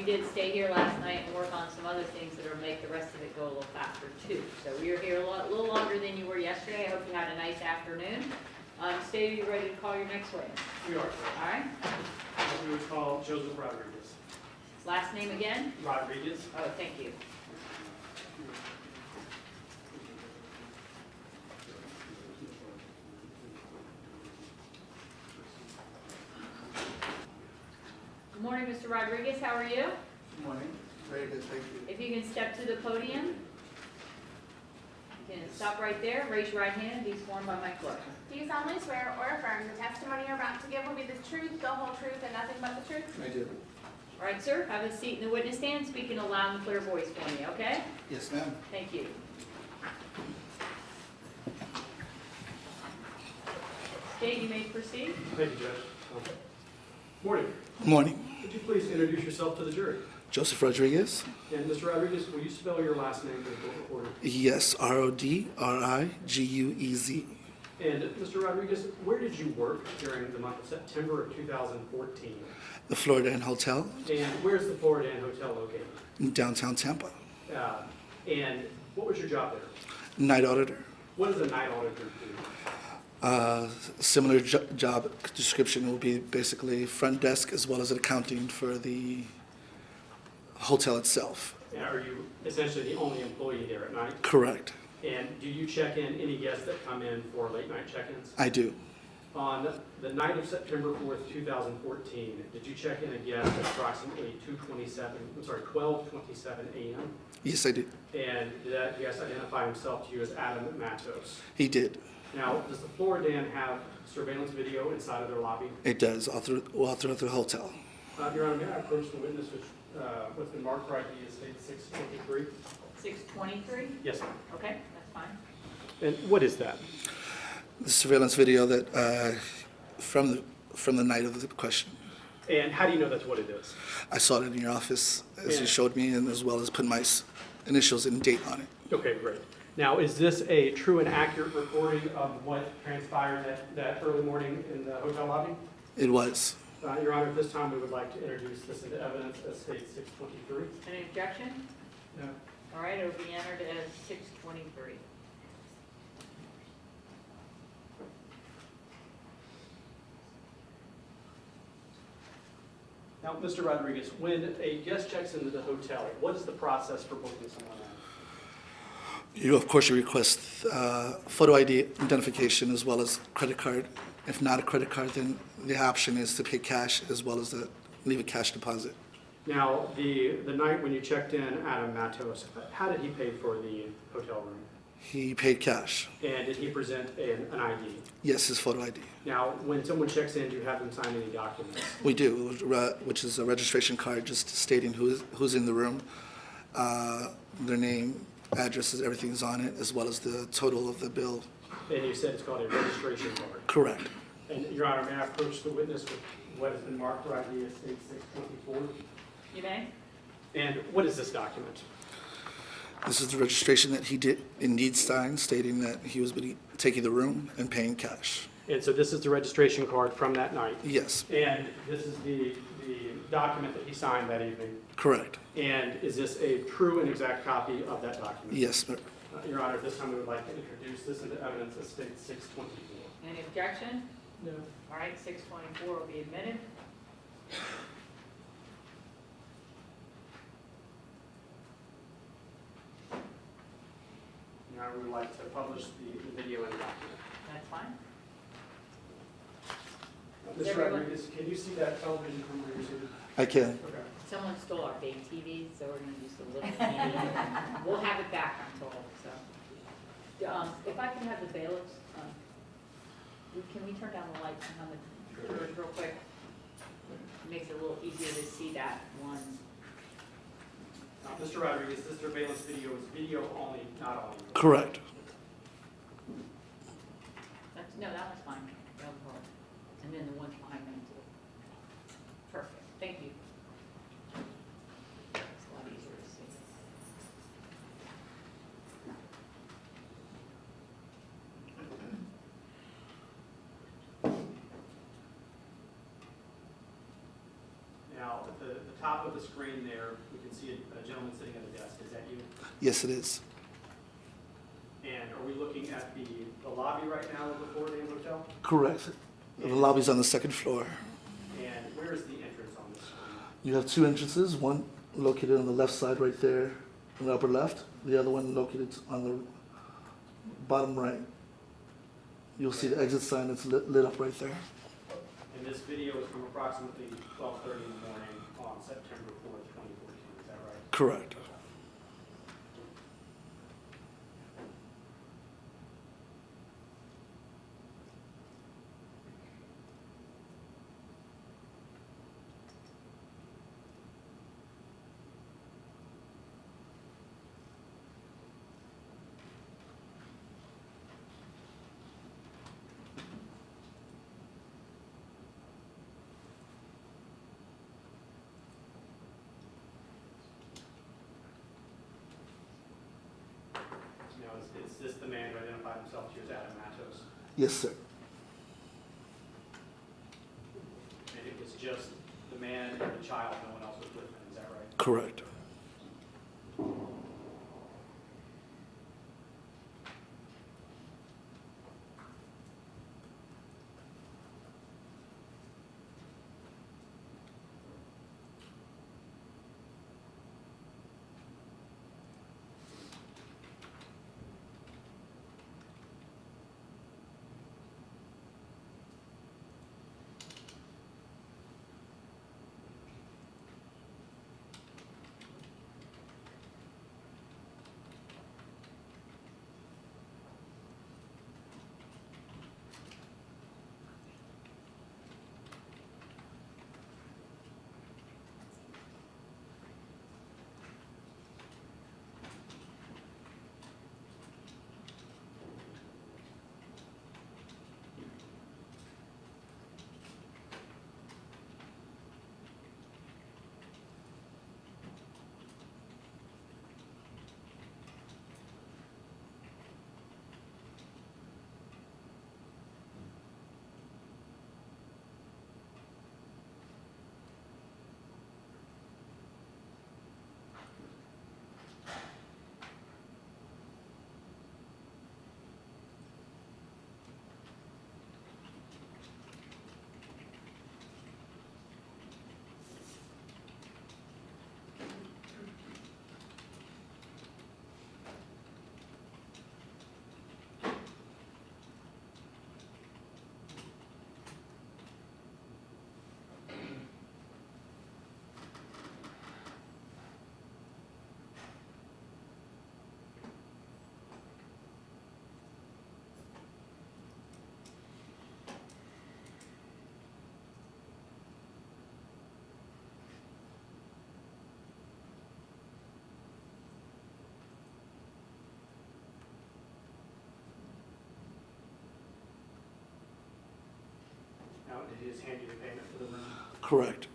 we did stay here last night and work on some other things that will make the rest of it go a little faster too. So we were here a little longer than you were yesterday. I hope you had a nice afternoon. Stay, are you ready to call your next witness? We are. All right. We would call Joseph Rodriguez. Last name again? Rodriguez. Oh, thank you. Good morning, Mr. Rodriguez. How are you? Good morning. Very good, thank you. If you can step to the podium. You can stop right there, raise your right hand, and be sworn by my clerk. Do you solemnly swear or affirm the testimony you're about to give will be the truth, the whole truth, and nothing but the truth? I do. All right, sir, have a seat in the witness stand, speak in a loud and clear voice for me, okay? Yes, ma'am. Thank you. State, you may proceed. Thank you, Judge. Morning. Good morning. Could you please introduce yourself to the jury? Joseph Rodriguez. And Mr. Rodriguez, will you spell your last name for the court reporter? Yes, Rodriguez. And Mr. Rodriguez, where did you work during the month of September of 2014? The Florida Inn Hotel And where's the Florida Inn Hotel located? in downtown Tampa. And what was your job there? Night auditor. What does a night auditor do? Similar job description will be basically front desk as well as accounting for the hotel itself. And are you essentially the only employee there at night? Correct. And do you check in any guests that come in for late night check-ins? I do. On the night of September 4th, 2014, did you check in a guest at approximately 12:27 a.m.? Yes, I did. And did that guest identify himself to you as Adam Matos? He did. Now, does the Florida Inn have surveillance video inside of their lobby? It does, all throughout the hotel. Your Honor, may I approach the witness, what's been marked for ID is state 623? 623? Yes, sir. Okay, that's fine. And what is that? The surveillance video that from the night of the question. And how do you know that's what it is? I saw it in your office as Yeah. you showed me, and as well as put my initials and date on it. Okay, great. Now, is this a true and accurate recording of what transpired that early morning in the hotel lobby? It was. Your Honor, at this time, we would like to introduce this into evidence as state 623. Any objection? No. All right, it will be entered as 623. Now, Mr. Rodriguez, when a guest checks into the hotel, what is the process for booking someone in? You, of course, you request photo ID identification as well as credit card. If not a credit card, then the option is to pay cash as well as leave a cash deposit. Now, the night when you checked in Adam Matos, how did he pay for the hotel room? He paid cash. And did he present an ID? Yes, his photo ID. Now, when someone checks in, do you have them sign any documents? We do, which is a registration card just stating who's in the room, their name, addresses, everything's on it, as well as the total of the bill. And you said it's called a registration card. Correct. And Your Honor, may I approach the witness with what has been marked for ID as state 624? You may? And what is this document? This is the registration that he did indeed sign, stating that he was taking the room and paying cash. And so this is the registration card from that night? Yes, And this is the document that he signed that evening? correct. And is this a true and exact copy of that document? Yes, sir. Your Honor, at this time we would like to introduce this into evidence as state 624. Any objection? No. All right, 624 will be admitted. Your Honor, we would like to publish the video and document. That's fine. Mr. Everyone- Rodriguez, can you see that television from where you're seated? I can. Okay. Someone stole our big TV, so we're going to use the little TV. We'll have it back, I'm told, so. If I can have the bailiffs, can we turn down the lights on the computers real quick? Makes it a little easier to see that one. Mr. Rodriguez, this surveillance video is video only, not audio. Correct. No, that one's fine. That one's hard. And then the ones behind them too. Perfect, thank you. It's a lot easier to see. Now, the top of the screen there, we can see a gentleman sitting at a desk. Is that you? Yes, it is. And are we looking at the lobby right now of the Fort Inn Hotel? Correct. The lobby's on the second floor. And where is the entrance on this screen? You have two entrances, one located on the left side right there in the upper left, the other one located on the bottom right. You'll see the exit sign that's lit up right there. And this video is from approximately 12:30 in the morning on September 4th, 2014. Is that right? Correct. Now, is this the man who identified himself to you as Adam Matos? Yes, sir. And it was just the man and the child, no one else was with him, is that right? Correct. Now, did he just hand you the payment for the room? Correct.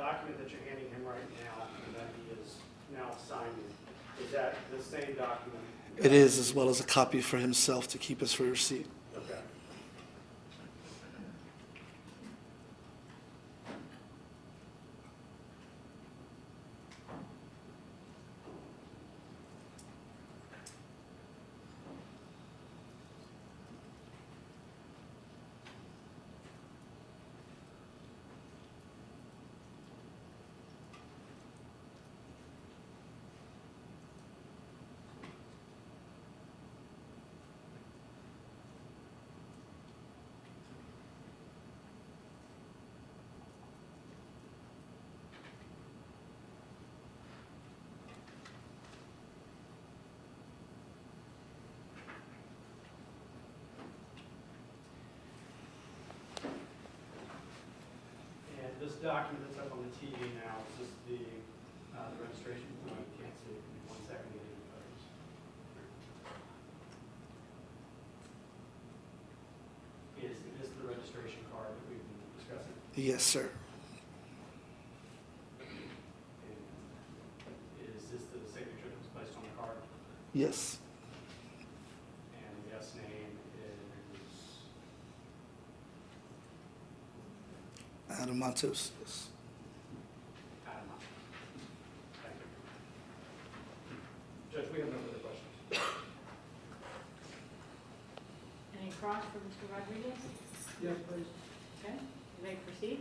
document that you're handing him right now, and that he is now signing, is that the same document? It is, as well as a copy for himself to keep as for receipt. Okay. This document that's up on the TV now, is this the registration? No, you can't see it. Give me 1 second to get into photos. Is this the registration card that we've been discussing? Yes, sir. And is this the signature that was placed on the card? Yes. And the guest's name is Matos. Yes. Adam. Thank you. Judge, we have no further questions. Any cross for Mr. Rodriguez? Yes, please. Okay, you may proceed.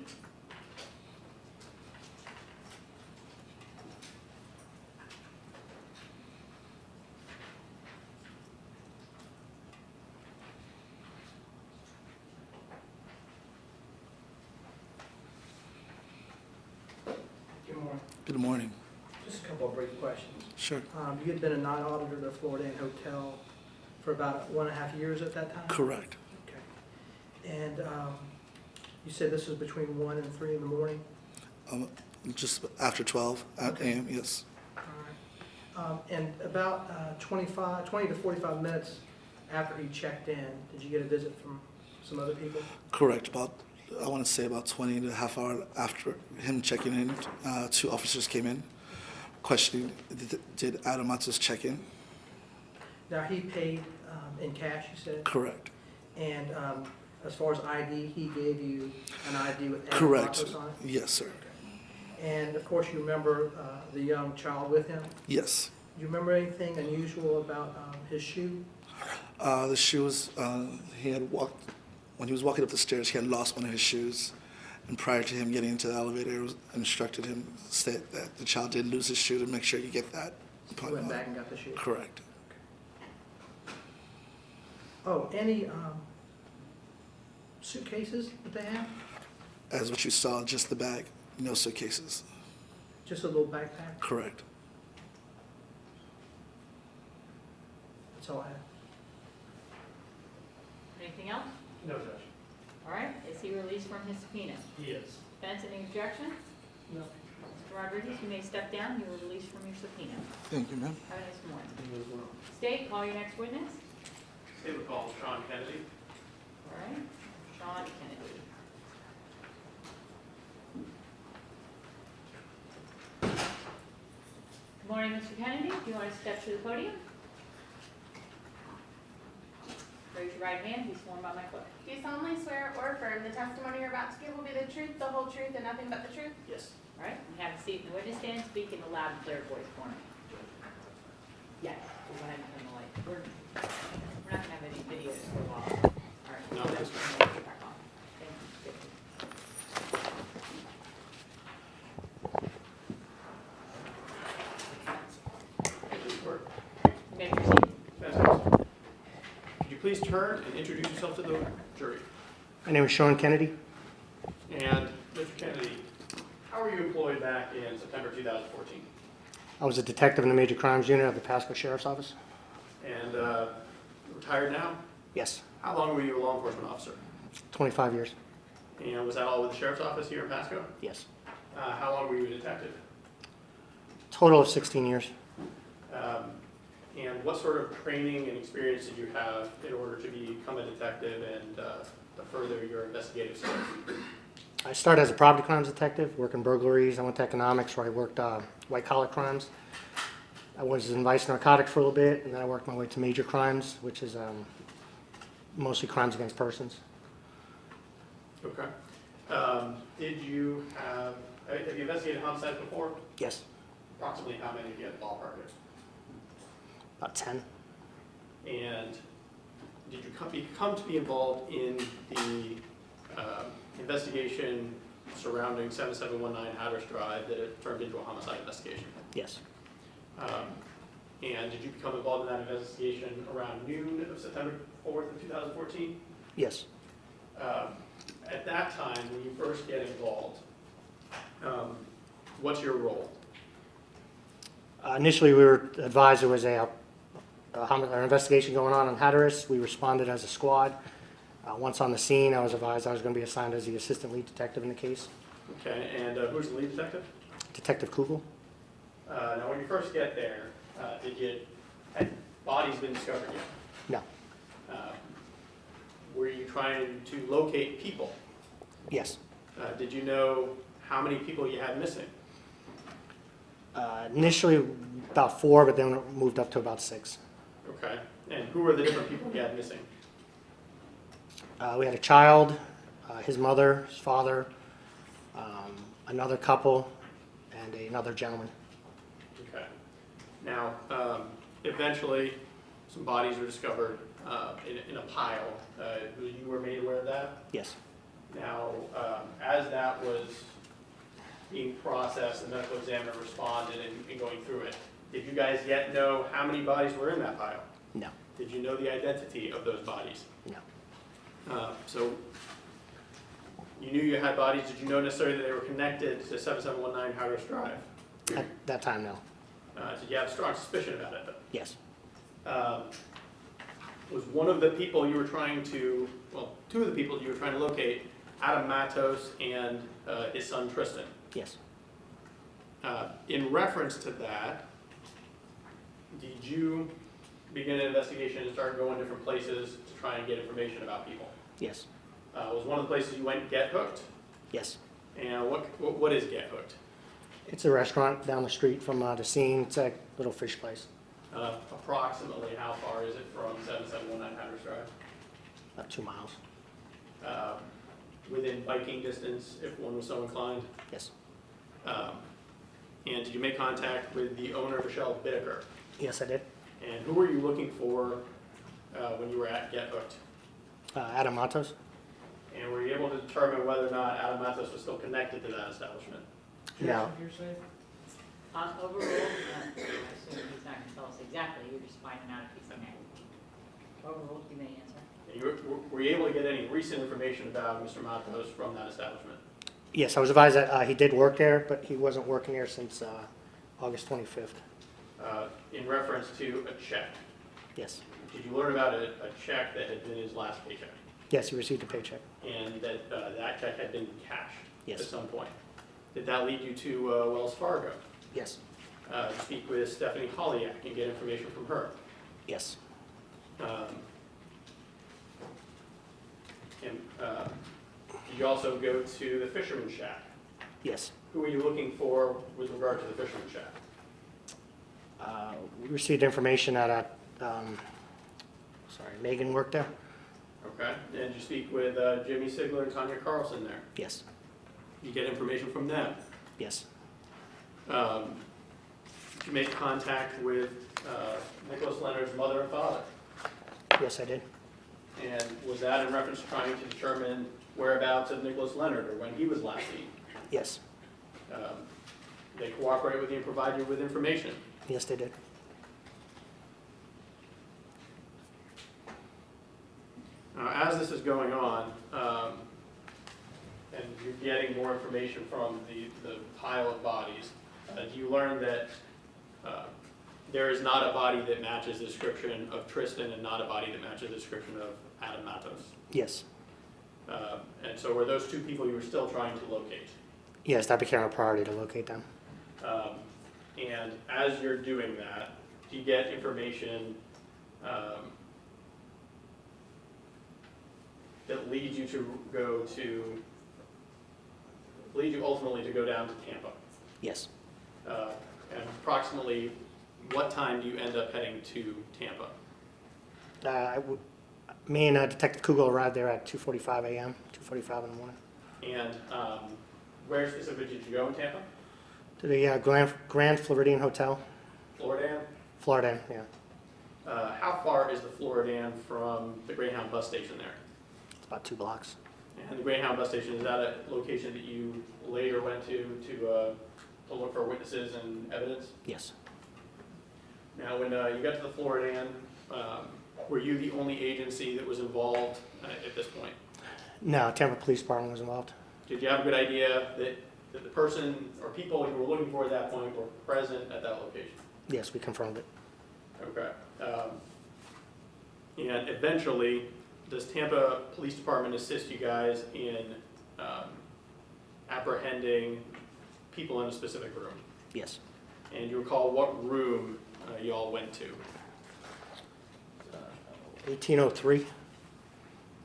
Good morning. Good morning. Just a couple of brief questions. Sure. You had been a night auditor of the Florida Inn Hotel for about 1.5 years at that time? Correct. Okay. And you said this was between 1 and 3 in the morning? Just after 12 a.m., yes. All right. And about 20 to 45 minutes after he checked in, did you get a visit from some other people? Correct. I want to say about 20 to a half hour after him checking in, 2 officers came in questioning, did Adam Matos check in? Now, he paid in cash, you said? Correct. And as far as ID, he gave you an ID with Adam Correct. Matos on it? Yes, sir. And of course, you remember the young child with him? Yes. Do you remember anything unusual about his shoe? The shoes, he had walked, when he was walking up the stairs, he had lost one of his shoes. And prior to him getting into the elevator, it was instructed him, state that the child did lose his shoe to make sure you get that. He went back and got the shoe? Correct. Oh, any suitcases that they have? As what you saw, just the bag, no suitcases. Just a little backpack? Correct. That's all I have. Anything else? No, Judge. All right, is he released from his subpoena? He is. Defense, any objection? No. Mr. Rodriguez, you may step down. You were released from your subpoena. Thank you, ma'am. Have a nice morning. You as well. State, call your next witness. State would call Sean Kennedy. All right, Sean Kennedy. Good morning, Mr. Kennedy. Do you want to step to the podium? Raise your right hand. Be sworn by my clerk. Do you solemnly swear or affirm the testimony you're about to give will be the truth, the whole truth, and nothing but the truth? Yes. All right, you have a seat in the witness stand. Speak in a loud and clear voice for me. Yes, we'll go ahead and turn the light. We're not going to have any videos for a while. All right. No, we'll this turn the light back on. Thank you. You may proceed. Fantastic. Could you please turn and introduce yourself to the jury? My name is Sean Kennedy. And Mr. Kennedy, how were you employed back in September 2014? I was a detective in the Major Crimes Unit of the Pasco Sheriff's Office. And retired now? Yes, How long were you a law enforcement officer? 25 years. And was that all with the sheriff's office here in Pasco? Yes. How long were you a detective? Total of 16 years. And what sort of training and experience did you have in order to become a detective and to further your investigative skills? I started as a property crimes detective, working burglaries. I went to economics where I worked white-collar crimes. I was in vice narcotics for a little bit, and then I worked my way to major crimes, which is mostly crimes against persons. Okay. Have you investigated homicides before? Yes, Approximately how many do you have ballpark? about 10. And did you come to be involved in the investigation surrounding 7719 Hatters Drive that it turned into a homicide investigation? Yes, And did you become involved in that investigation around noon of September 4th of 2014? yes. At that time, when you first get involved, what's your role? Initially, we were advised there was an investigation going on in Hatteras. We responded as a squad. Once on the scene, I was advised I was going to be assigned as the assistant lead detective in the case. Okay, and who's the lead detective? Detective Kugel? Now, when you first get there, had bodies been discovered yet? No. Were you trying to locate people? Yes. Did you know how many people you had missing? Initially, about 4, but then it moved up to about 6. Okay, and who were the different people you had missing? We had a child, his mother, his father, another couple, and another gentleman. Okay. Now, eventually, some bodies were discovered in a pile. You were made aware of that? Yes. Now, as that was being processed, the medical examiner responded in going through it. Did you guys yet know how many bodies were in that pile? No. Did you know the identity of those bodies? No. So you knew you had bodies. Did you know necessarily that they were connected to 7719 Hatters Drive? At that time, no. Did you have a strong suspicion about it, though? Yes. Was one of the people you were trying to, well, two of the people you were trying to locate, Adam Matos and his son Tristan? Yes. In reference to that, did you begin an investigation and start going different places to try and get information about people? Yes. Was one of the places you went Get Hooked? Yes. And what is Get Hooked? It's a restaurant down the street from the scene. It's a little fish place. Approximately how far is it from 7719 Hatters Drive? About 2 miles. Within biking distance, if one was so inclined? Yes. And did you make contact with the owner, Michelle Bittaker? Yes, I did. And who were you looking for when you were at Get Hooked? Adam Matos? And were you able to determine whether or not Adam Matos was still connected to that establishment? No. Overall, I assume he's not gonna tell us exactly, you're just finding out if he's connected. Overall, you may answer. And were you able to get any recent information about Mr. Matos from that establishment? Yes, I was advised that he did work there, but he wasn't working there since August 25th. In reference to a check, Yes. did you learn about a check that had been his last paycheck? Yes, he received a paycheck. And that that check had been cashed Yes. at some point? Did that lead you to Wells Fargo Yes. to speak with Stephanie Holliak and get information from her? Yes. Did you also go to the Fisherman Shack? Yes. Who were you looking for with regard to the Fisherman Shack? We received information that Megan worked there. Okay, and did you speak with Jimmy Sigler and Tanya Carlson there? Yes. You get information from them? Yes. Did you make contact with Nicholas Leonard's mother and father? Yes, I did. And was that in reference to trying to determine whereabouts of Nicholas Leonard or when he was last seen? Yes. They cooperate with you and provide you with information? Yes, they did. As this is going on, and you're getting more information from the pile of bodies, do you learn that there is not a body that matches the description of Tristan and not a body that matches the description of Adam Matos? Yes. And so were those two people you were still trying to locate? Yes, that became a priority to locate them. And as you're doing that, do you get information that leads you to go to lead you ultimately to go down to Tampa. Yes. And approximately what time do you end up heading to Tampa? Me and Detective Kugel arrived there at 2:45 a.m., 2:45 in the morning. And where specifically did you go in Tampa? To the Grand Floridian Hotel, Floridan? Florida, yeah. How far is the Floridan from the Greyhound bus station there? It's about 2 blocks. And the Greyhound bus station, is that a location that you later went to look for witnesses and evidence? Yes. Now, when you got to the Floridan, were you the only agency that was involved at this point? No, Tampa Police Department was involved. Did you have a good idea that the person or people you were looking for at that point were present at that location? Yes, we confirmed it. Okay. And eventually, does Tampa Police Department assist you guys in apprehending people in a specific room? Yes. And you recall what room you all went to? 1803.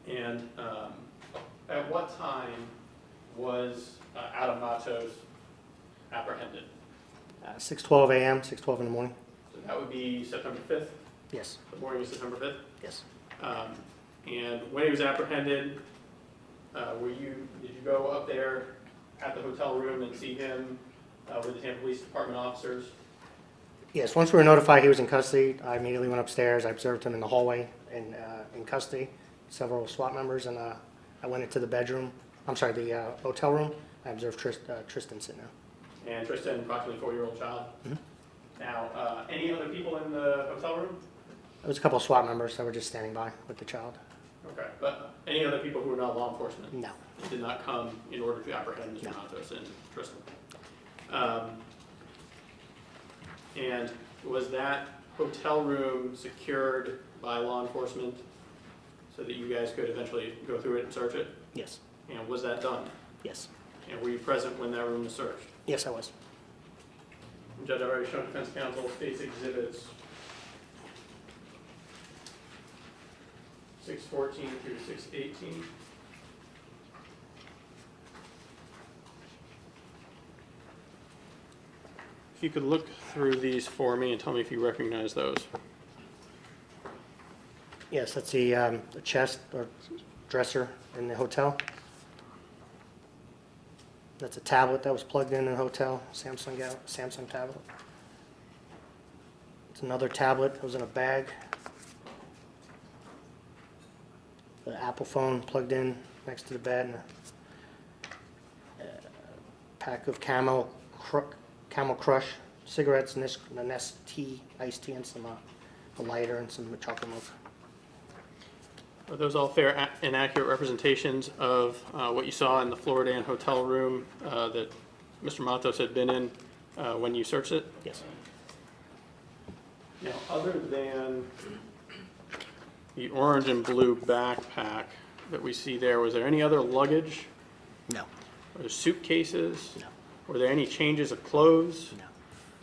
And at what time was Adam Matos apprehended? 6:12 a.m., 6:12 in the morning. So that would be September 5th? Yes. The morning of September 5th? Yes. And when he was apprehended, did you go up there at the hotel room and see him with the Tampa Police Department officers? Yes, once we were notified he was in custody, I immediately went upstairs. I observed him in the hallway in custody, several SWAT members, and I went into the bedroom. I'm sorry, the hotel room. I observed Tristan sitting there. And Tristan, approximately 4-year-old child. Mhm. Now, any other people in the hotel room? There was a couple of SWAT members that were just standing by with the child. Okay, but any other people who were not law enforcement? No. Did not come in order to apprehend Mr. No. Matos and Tristan? And was that hotel room secured by law enforcement so that you guys could eventually go through it and search it? Yes. And was that done? Yes. And were you present when that room was searched? Yes, I was. Judge, I've already shown defense counsel state's exhibits 614 through 618. If you could look through these for me and tell me if you recognize those. Yes, that's the chest or dresser in the hotel. That's a tablet that was plugged in the hotel, Samsung tablet. It's another tablet that was in a bag. The Apple phone plugged in next to the bed, and a pack of Camel Crush cigarettes, and a Nest tea, iced tea, and some a lighter and some chocolate milk. Are those all fair and accurate representations of what you saw in the Floridan hotel room that Mr. Matos had been in when you searched it? Yes. Now, other than the orange and blue backpack that we see there, was there any other luggage? No. Or suitcases? No. Were there any changes of clothes? No.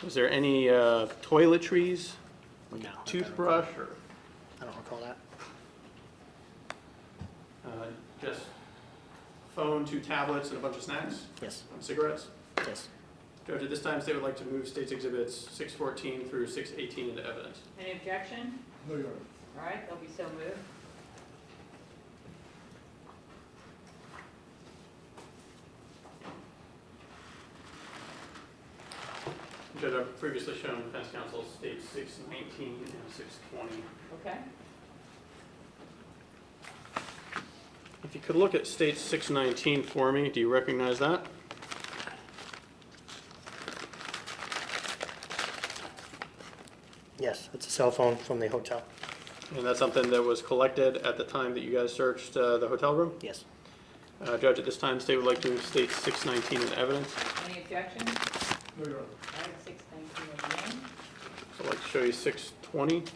Was there any toiletries? No. Toothbrush or I don't recall that. just phone, 2 tablets, and a bunch of snacks? Yes. And cigarettes? Yes. Judge, at this time, state would like to move state's exhibits 614 through 618 into evidence. Any objection? No, Your Honor. All right, they'll be so moved. Judge, I've previously shown defense counsel states 619 and 620. Okay. If you could look at state 619 for me, do you recognize that? Yes, it's a cell phone from the hotel. And that's something that was collected at the time that you guys searched the hotel room? Yes. Judge, at this time, state would like to move state 619 into evidence. Any objection? No, Your Honor. All right, 619 will be in. So I'd like to show you 620. Do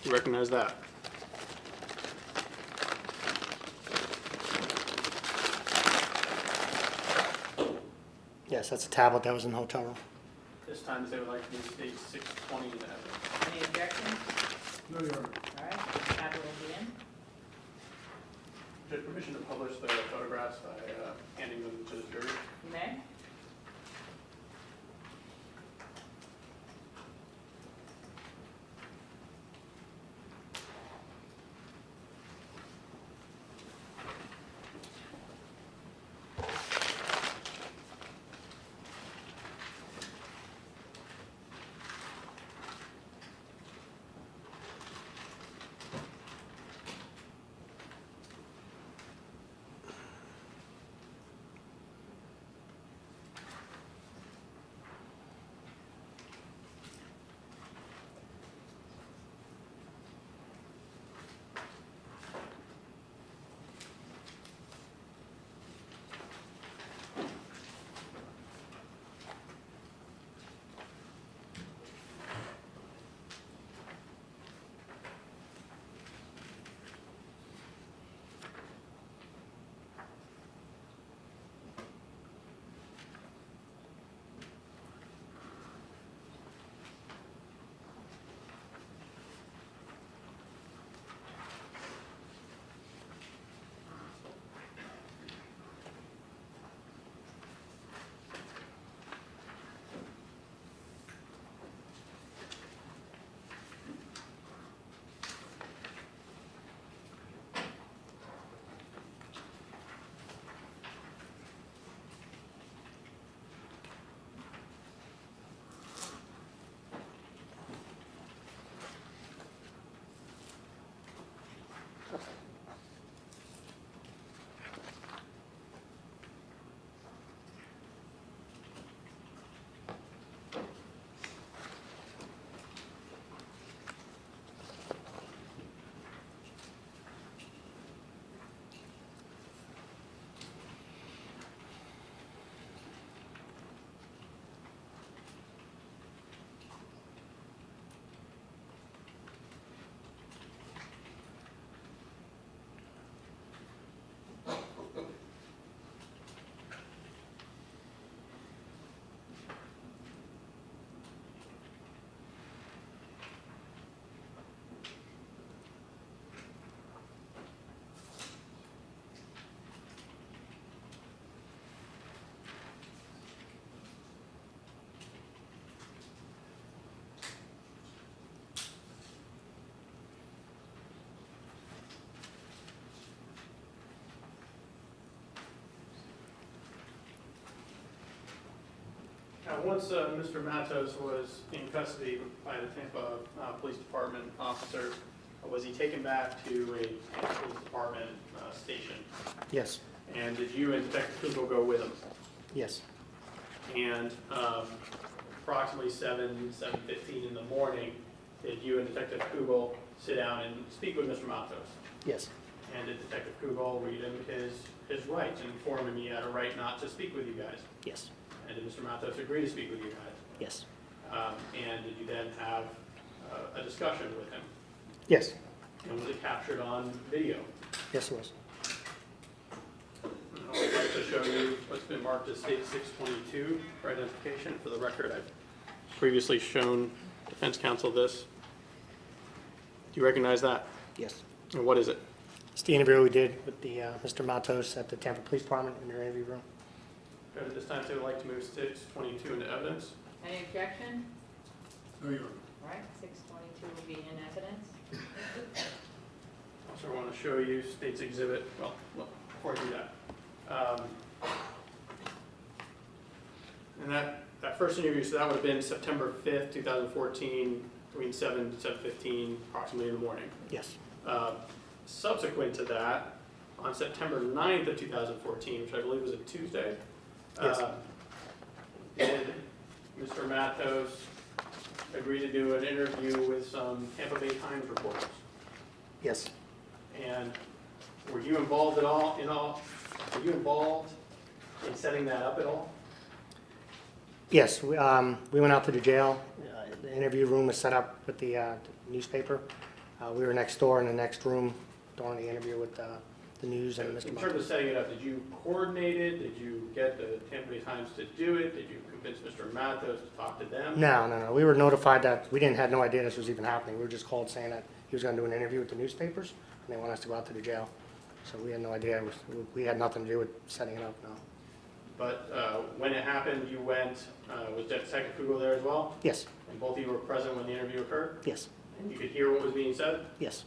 you recognize that? Yes, that's a tablet that was in the hotel room. This time, they would like to move state 620 into evidence. Any objection? No, Your Honor. All right, tablet will be in. Judge, permission to publish the photographs by handing them to the jury? You may. Once Mr. Matos was in custody by the Tampa Police Department officers, was he taken back to a Tampa Police Department station? Yes, And did you and Detective Kugel go with him? yes, And approximately 7:15 in the morning, did you and Detective Kugel sit down and speak with Mr. Matos? yes, And did Detective Kugel read him his rights and inform him he had a right not to speak with you guys? yes, And did Mr. Matos agree to speak with you guys? yes, And did you then have a discussion with him? yes, And was it captured on video? yes, it was. I would like to show you what's been marked as State 622 for identification. For the record, I've previously shown defense counsel this. Do you recognize that? Yes. And what is it? It's the interview we did with the Mr. Matos at the Tampa Police Department in their interview room. Judge, at this time, they would like to move 622 into evidence. Any objection? No, Your Honor. All right, 622 will be in evidence. Also, I want to show you State's exhibit. Well, before I do that. And that first interview, so that would have been September 5th, 2014, between 7 and 7:15, approximately in the morning. Yes, Subsequent to that, on September 9th of 2014, which I believe was a Tuesday, Yes. did Mr. Matos agree to do an interview with some Tampa Bay Times reporters? yes, And were you involved at all, were you involved in setting that up at all? yes. We went out to the jail. The interview room was set up with the newspaper. We were next door in the next room during the interview with the news and Mr. In terms Matos. of setting it up, did you coordinate it? Did you get the Tampa Bay Times to do it? Did you convince Mr. Matos to talk to them? No. We were notified that, we had no idea this was even happening. We were just called saying that he was going to do an interview with the newspapers, and they want us to go out to the jail. So we had no idea. We had nothing to do with setting it up, no. But when it happened, you went, was Detective Kugel there as well? Yes, And both of you were present when the interview occurred? yes, And you could hear what was being said? yes,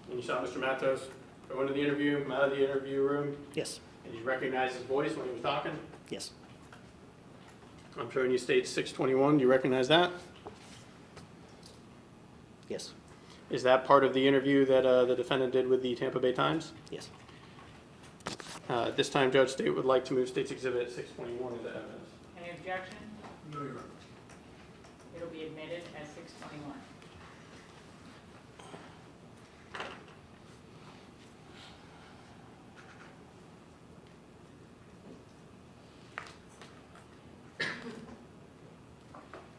And you saw Mr. Matos go into the interview, come out of the interview room, yes, and you recognized his voice when he was talking? yes, I'm showing you State 621. Do you recognize that? yes, Is that part of the interview that the defendant did with the Tampa Bay Times? yes. At this time, Judge State would like to move State's Exhibit 621 into evidence. Any objection? No, Your Honor. It'll be admitted as 621.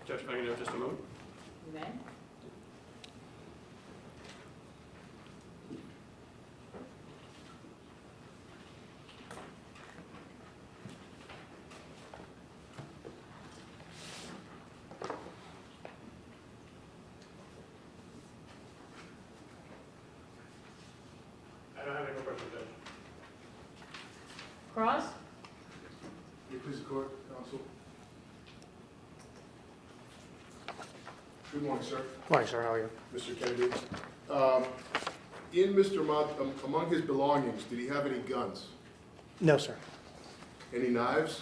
Judge, if I can have just a moment. You may. I don't have any more questions, Judge. Cross? May it please the court, counsel. Good morning, sir. Morning, sir, how are you? Mr. Kennedy. In Mr. Among his belongings, did he have any guns? No, sir. Any knives?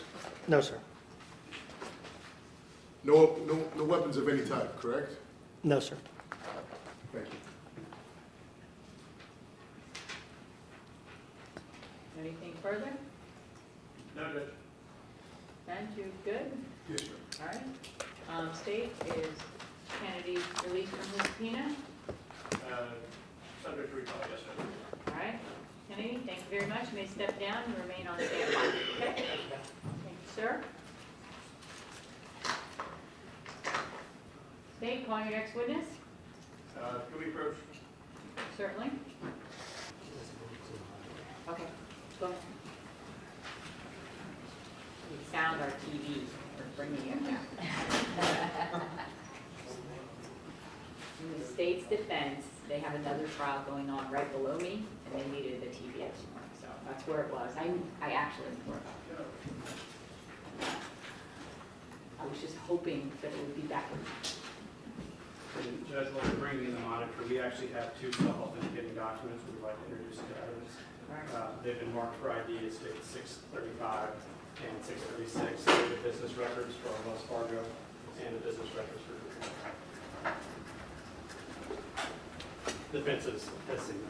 No, sir. No weapons of any type, correct? No, sir. Thank you. Anything further? No, Judge. Ben, you good? Yes, sir. All right. State, is Kennedy released from his subpoena? Subject to recall, yes, Judge. All right. Kennedy, thank you very much. You may step down and remain on standby. Okay? Thank you, sir. State, call your next witness. Can we approach? Certainly. Okay, go ahead. We found our TV. We're bringing it back. In the state's defense, they have another trial going on right below me, and they needed the TV this morning, so that's where it was. I actually knew about it. I was just hoping that it would be back in. Judge, while we're bringing in the monitor, we actually have two self-authenticating documents we'd like to introduce to evidence. All right. They've been marked for ID as State 635 and 636. They've business records for Wells Fargo and the business records for Defense has seen it.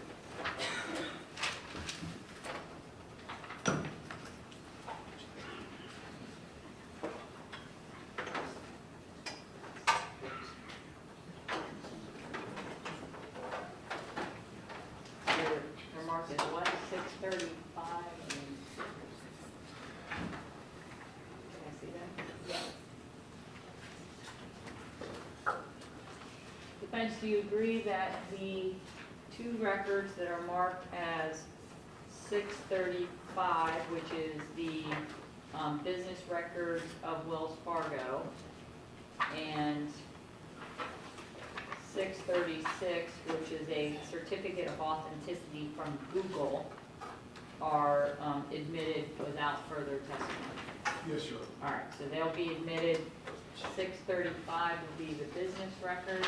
Your mark is what, 635? Can I see that? Yeah. Defense, do you agree that the two records that are marked as 635, which is the business records of Wells Fargo, and 636, which is a certificate of authenticity from Google, are admitted without further testimony? Yes, sir. All right, so they'll be admitted. 635 will be the business record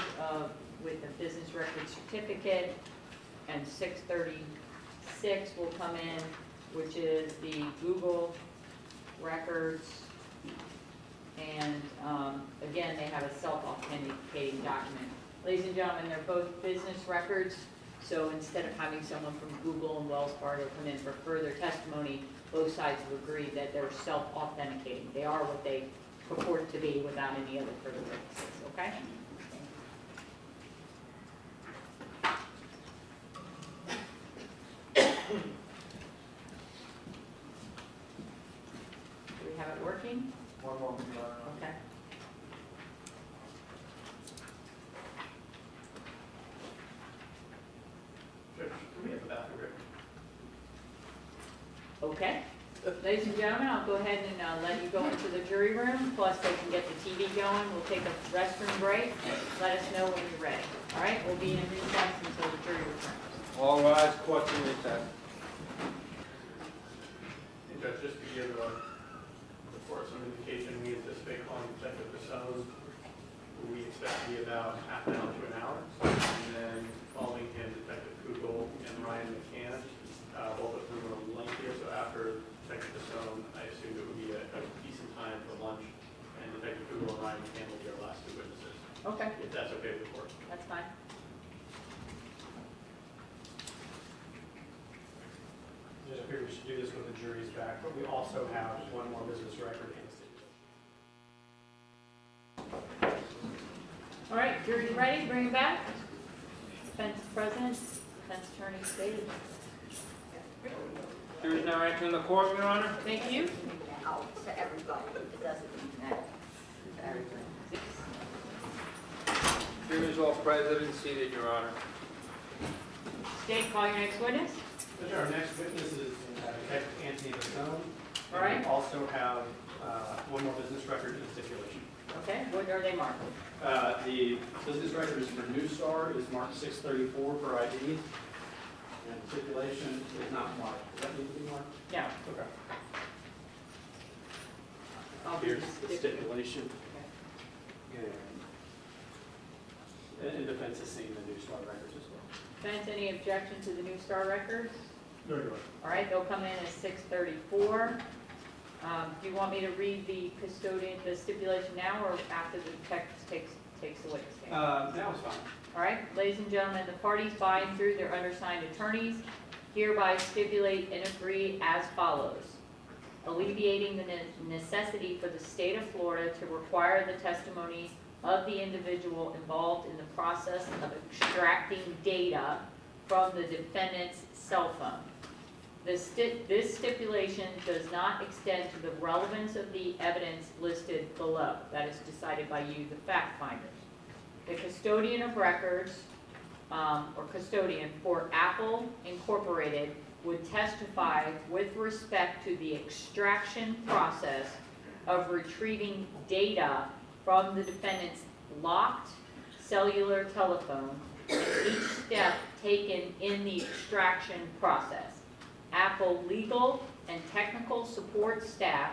with the business record certificate, and 636 will come in, which is the Google records. And again, they have a self-authenticating document. Ladies and gentlemen, they're both business records, so instead of having someone from Google and Wells Fargo come in for further testimony, both sides have agreed that they're self-authenticating. They are what they purport to be without any other further witnesses, okay? Do we have it working? One moment, Your Honor. Okay. Judge, can we have the bathroom break? Okay. Ladies and gentlemen, I'll go ahead and let you go into the jury room, plus they can get the TV going. We'll take a restroom break. Let us know when you're ready. All right, we'll be in recess until the jury returns. All rise, court in recess. And Judge, just to give the court some indication, we anticipate calling Detective Bossone, who we expect to be about half an hour to an hour. And then following him, Detective Kugel and Ryan McCann, both of whom are lengthier. So after Detective Bossone, I assume it would be a decent time for lunch. And Detective Kugel and Ryan McCann will be our last two witnesses, Okay, if that's okay with the court. that's fine. Just figured we should do this when the jury's back, but we also have one more business record and a stipulation. All right, jury ready, bring it back. Defense present, defense attorney stated. Jury is now entering the court, Your Honor. Thank you. Out to everybody, it doesn't matter. Jury is all present and seated, Your Honor. State, call your next witness. Judge, our next witness is Detective Anthony Bossone. All right. We also have one more business record and a stipulation. Okay, what are they marked? The business record is for New Star, is marked 634 for ID. And the stipulation is not marked. Does that need to be marked? No. Okay. I'll do Here's the the stipulation. Okay. And defense has seen the New Star records as well. Defense, any objection to the New Star records? No, Your Honor. All right, they'll come in as 634. Do you want me to read the stipulation now, or after the detective takes the witness stand? That was fine. All right, ladies and gentlemen, the parties by and through their undersigned attorneys hereby stipulate and agree as follows. Alleviating the necessity for the state of Florida to require the testimony of the individual involved in the process of extracting data from the defendant's cell phone. This stipulation does not extend to the relevance of the evidence listed below. That is decided by you, the fact finders. The custodian of records, or custodian for Apple Incorporated, would testify with respect to the extraction process of retrieving data from the defendant's locked cellular telephone and each step taken in the extraction process. Apple legal and technical support staff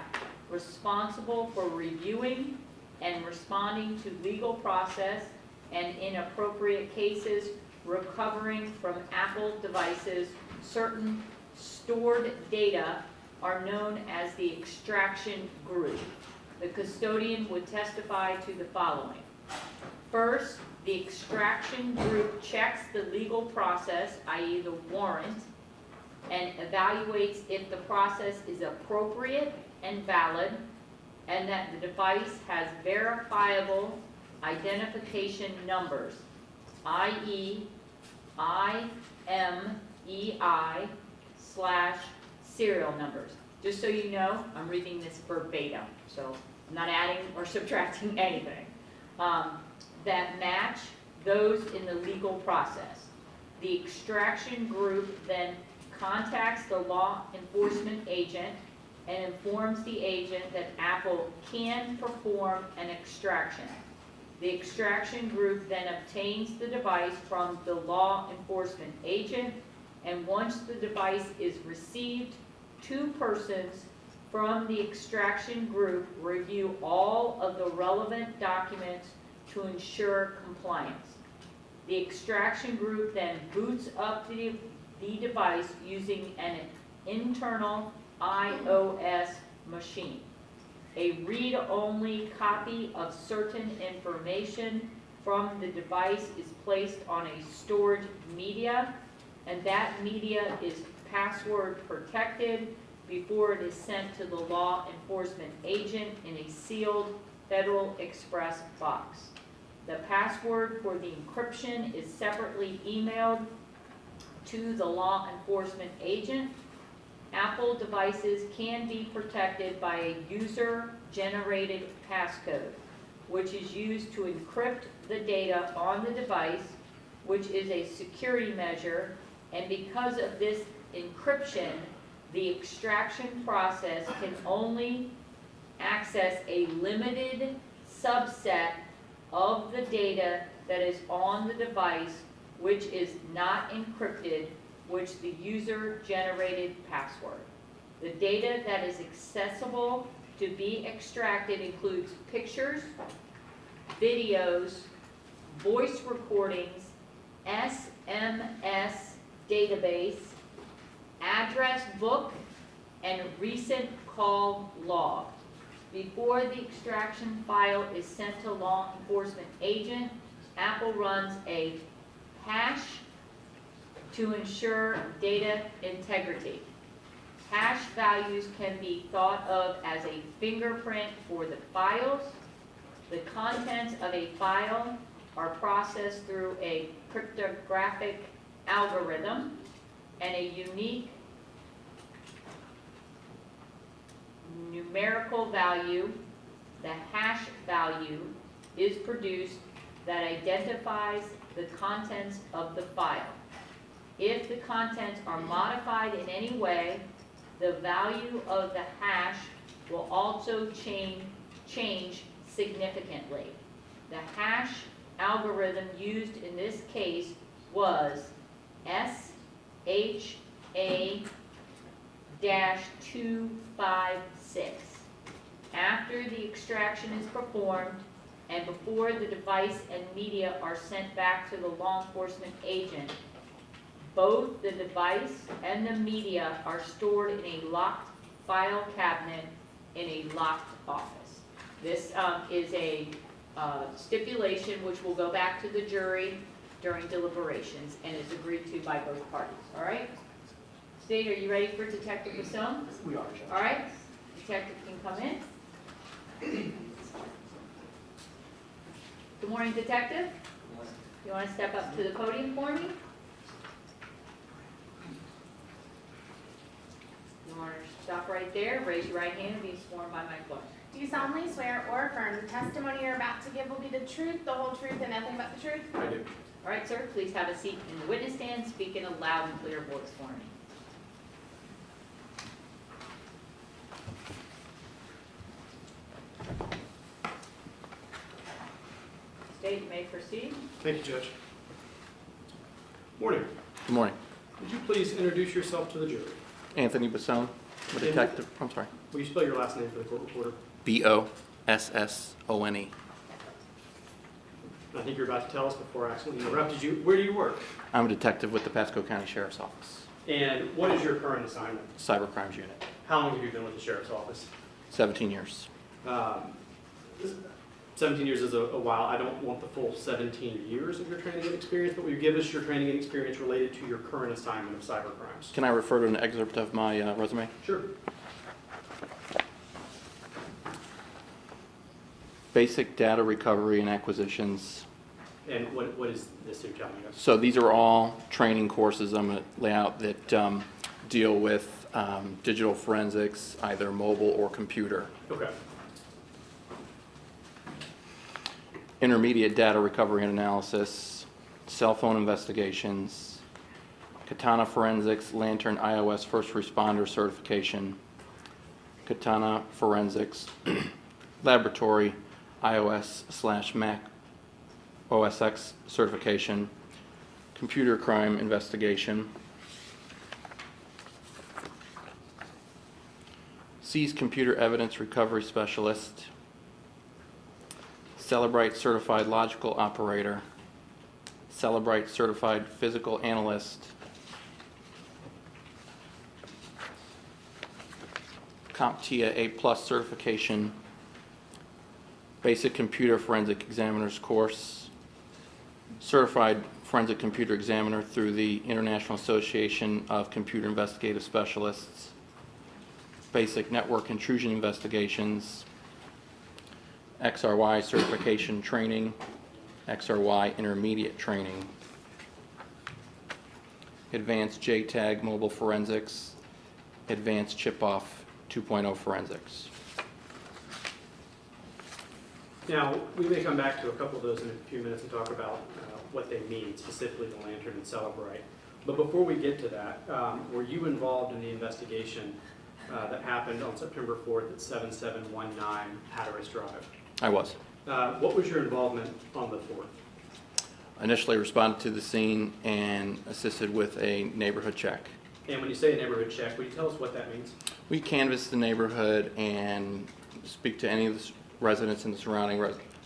responsible for reviewing and responding to legal process and in appropriate cases recovering from Apple devices certain stored data are known as the extraction group. the custodian would testify to the following. First, the extraction group checks the legal process, i.e. the warrant, and evaluates if the process is appropriate and valid, and that the device has verifiable identification numbers, i.e. IMEI/serial numbers. Just so you know, I'm reading this verbatim, so I'm not adding or subtracting anything. That match those in the legal process. The extraction group then contacts the law enforcement agent and informs the agent that Apple can perform an extraction. The extraction group then obtains the device from the law enforcement agent, and once the device is received, 2 persons from the extraction group review all of the relevant documents to ensure compliance. The extraction group then boots up the device using an internal iOS machine. A read-only copy of certain information from the device is placed on a stored media, and that media is password protected before it is sent to the law enforcement agent in a sealed Federal Express box. The password for the encryption is separately emailed to the law enforcement agent. Apple devices can be protected by a user-generated passcode, which is used to encrypt the data on the device, which is a security measure, and because of this encryption, the extraction process can only access a limited subset of the data that is on the device, which is not encrypted, which the user generated password. The data that is accessible to be extracted includes pictures, videos, voice recordings, SMS database, address book, and recent call log. Before the extraction file is sent to law enforcement agent, Apple runs a hash to ensure data integrity. Hash values can be thought of as a fingerprint for the files. The contents of a file are processed through a cryptographic algorithm, and a unique numerical value, the hash value, is produced that identifies the contents of the file. If the contents are modified in any way, the value of the hash will also change significantly. The hash algorithm used in this case was SHA-256. After the extraction is performed and before the device and media are sent back to the law enforcement agent, both the device and the media are stored in a locked file cabinet in a locked office. This is a stipulation which will go back to the jury during deliberations and is agreed to by both parties. All right? State, are you ready for Detective Bossone? We are, Judge. All right. Detective can come in. Good morning, Detective. You want to step up to the podium for me? You want to stop right there, raise your right hand, and be sworn by my clerk. Do you solemnly swear or affirm the testimony you're about to give will be the truth, the whole truth, and nothing but the truth? I do. All right, sir, please have a seat in the witness stand, speak in a loud and clear voice for me. State, you may proceed. Thank you, Judge. Morning. Good morning. Would you please introduce yourself to the jury? Anthony Bossone, I'm a detective. I'm sorry. Will you spell your last name for the court reporter? Bossone. I think you're about to tell us before I accidentally interrupted you. Where do you work? I'm a detective with the Pasco County Sheriff's Office, And what is your current assignment? Cybercrimes Unit. How long have you been with the sheriff's office? 17 years. 17 years is a while. I don't want the full 17 years of your training and experience, but will you give us your training and experience related to your current assignment of cybercrimes? Can I refer to an excerpt of my resume? Sure. Basic data recovery and acquisitions. And what is this you're telling us? So these are all training courses I'm going to lay out that deal with digital forensics, either mobile or computer. Okay. Intermediate data recovery and analysis, cell phone investigations, Katana Forensics, Lantern iOS First Responder Certification, Katana Forensics, Laboratory iOS/Mac OS X Certification, Computer Crime Investigation, Seized Computer Evidence Recovery Specialist, Celebrite Certified Logical Operator, Celebrite Certified Physical Analyst, CompTIA A+ Certification, Basic Computer Forensic Examiner's Course, Certified Forensic Computer Examiner through the International Association of Computer Investigative Specialists, Basic Network Intrusion Investigations, XRY Certification Training, XRY Intermediate Training, Advanced JTAG Mobile Forensics, Advanced Chip-Off 2.0 Forensics. Now, we may come back to a couple of those in a few minutes and talk about what they mean, specifically the Lantern and Celebrite. But before we get to that, were you involved in the investigation that happened on September 4th at 7719 Hatteras Drive? I was. What was your involvement on the 4th? Initially responded to the scene and assisted with a neighborhood check. And when you say a neighborhood check, will you tell us what that means? We canvassed the neighborhood and speak to any of the residents in the surrounding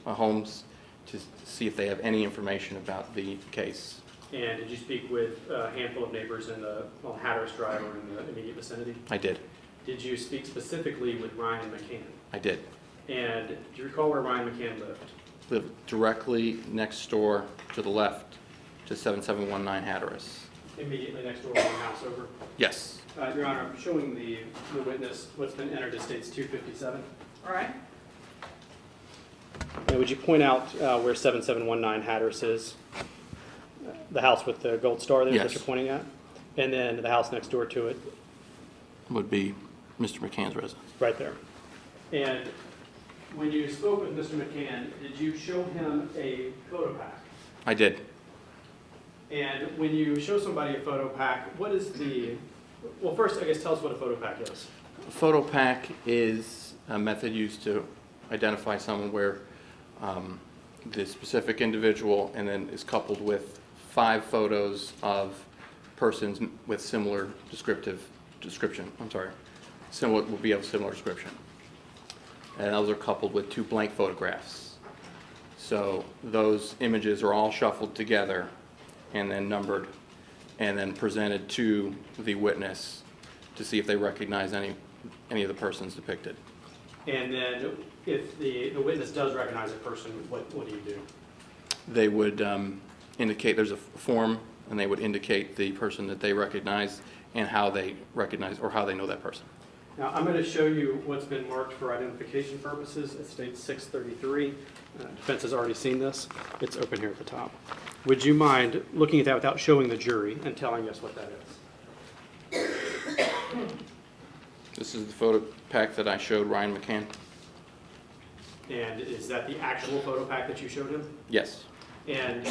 homes to see if they have any information about the case. And did you speak with a handful of neighbors on Hatteras Drive or in the immediate vicinity? I did. Did you speak specifically with Ryan McCann? I did. And do you recall where Ryan McCann lived? Lived directly next door to the left to 7719 Hatteras. Immediately next door, one house over? Yes. Your Honor, I'm showing the witness what's been entered as States 257. All right. And would you point out where 7719 Hatteras is? The house with the gold star there Yes. that you're pointing at? And then the house next door to it? Would be Mr. McCann's residence. Right there. And when you spoke with Mr. McCann, did you show him a photo pack? I did. And when you show somebody a photo pack, what is well, first, I guess, tell us what a photo pack is. A photo pack is a method used to identify someone where the specific individual and then is coupled with 5 photos of persons with similar description. Similar will be of similar description. And those are coupled with 2 blank photographs. So those images are all shuffled together and then numbered and then presented to the witness to see if they recognize any of the persons depicted. And then if the witness does recognize a person, what do you do? They would indicate, there's a form, and they would indicate the person that they recognize and how they recognize or how they know that person. Now, I'm going to show you what's been marked for identification purposes. It states 633. Defense has already seen this. It's open here at the top. Would you mind looking at that without showing the jury and telling us what that is? This is the photo pack that I showed Ryan McCann. And is that the actual photo pack that you showed him? Yes. And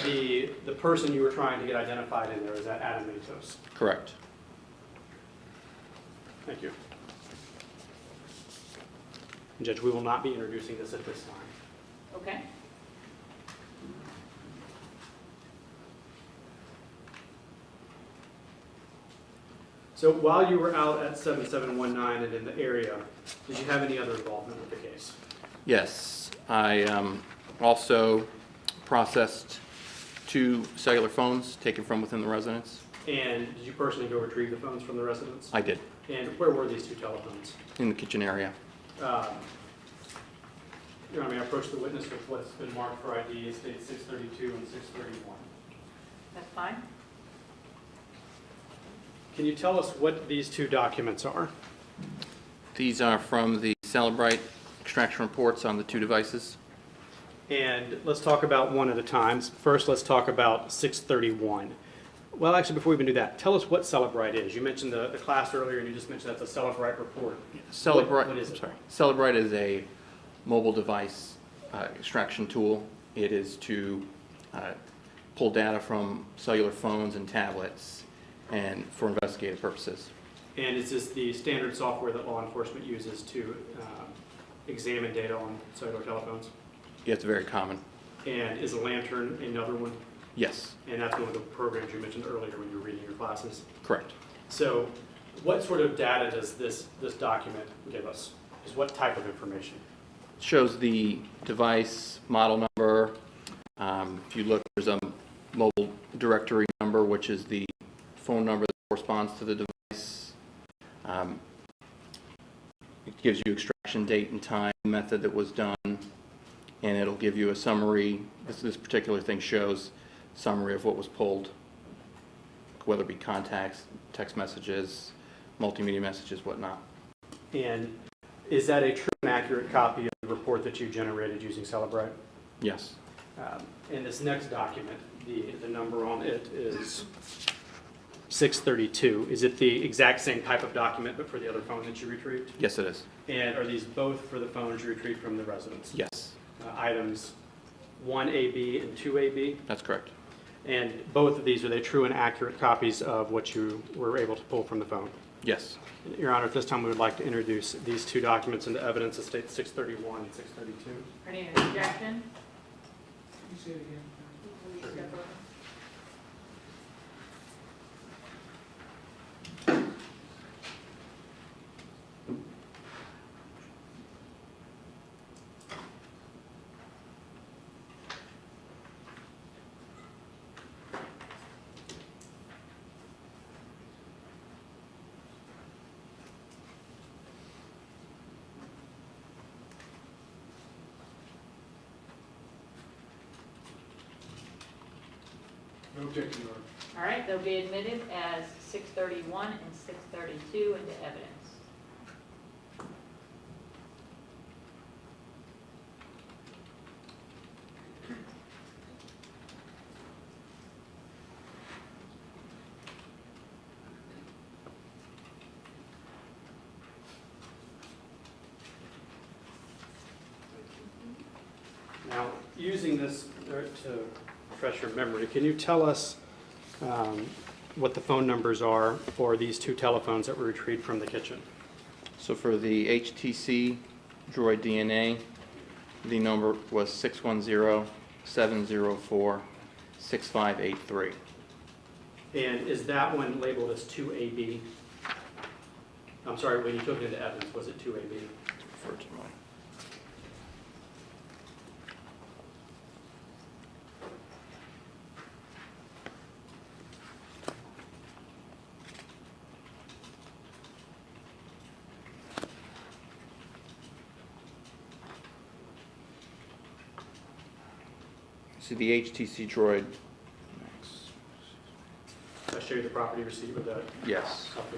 the person you were trying to get identified in there, is that Adam Matos? Correct. Thank you. Judge, we will not be introducing this at this time. Okay. So while you were out at 7719 and in the area, did you have any other involvement with the case? Yes. I also processed 2 cellular phones taken from within the residence. And did you personally go retrieve the phones from the residence? I did. And where were these 2 telephones? In the kitchen area. Your Honor, may I approach the witness with what's been marked for ID, state 632 and 631. That's fine? Can you tell us what these two documents are? These are from the Celebrite extraction reports on the two devices. And let's talk about one at a time. First, let's talk about 631. Well, actually, before we even do that, tell us what Celebrite is. You mentioned the class earlier, and you just mentioned that's a Celebrite report. Celebrite, what is it? sorry. Celebrite is a mobile device extraction tool. It is to pull data from cellular phones and tablets and for investigative purposes. And is this the standard software that law enforcement uses to examine data on cellular telephones? Yeah, it's very common. And is a Lantern another one? Yes, And that's one of the programs you mentioned earlier when you were reading your classes. correct. So what sort of data does this document give us? Is what type of information? Shows the device model number. If you look, there's a mobile directory number, which is the phone number that corresponds to the device. It gives you extraction date and time, method that was done, and it'll give you a summary. This particular thing shows summary of what was pulled, whether it be contacts, text messages, multimedia messages, whatnot. And is that a true and accurate copy of the report that you generated using Celebrite? Yes, And this next document, the number on it is 632. Is it the exact same type of document but for the other phone that you retrieved? yes it is. And are these both for the phones you retrieved from the residence? Yes, Items 1AB and 2AB? that's correct. And both of these, are they true and accurate copies of what you were able to pull from the phone? Yes. Your Honor, at this time, we would like to introduce these two documents into evidence of State 631 and 632. Any objection? You say it again. No objection, Your Honor. All right, they'll be admitted as 631 and 632 into evidence. Now, using this to refresh your memory, can you tell us what the phone numbers are for these two telephones that were retrieved from the kitchen? So for the HTC Droid DNA, the number was 610-704-6583. And is that one labeled as 2AB? I'm sorry, when you took it into evidence, was it 2AB? Refer to my See the HTC Droid. I'll show you the property receipt with that. Yes. Copy.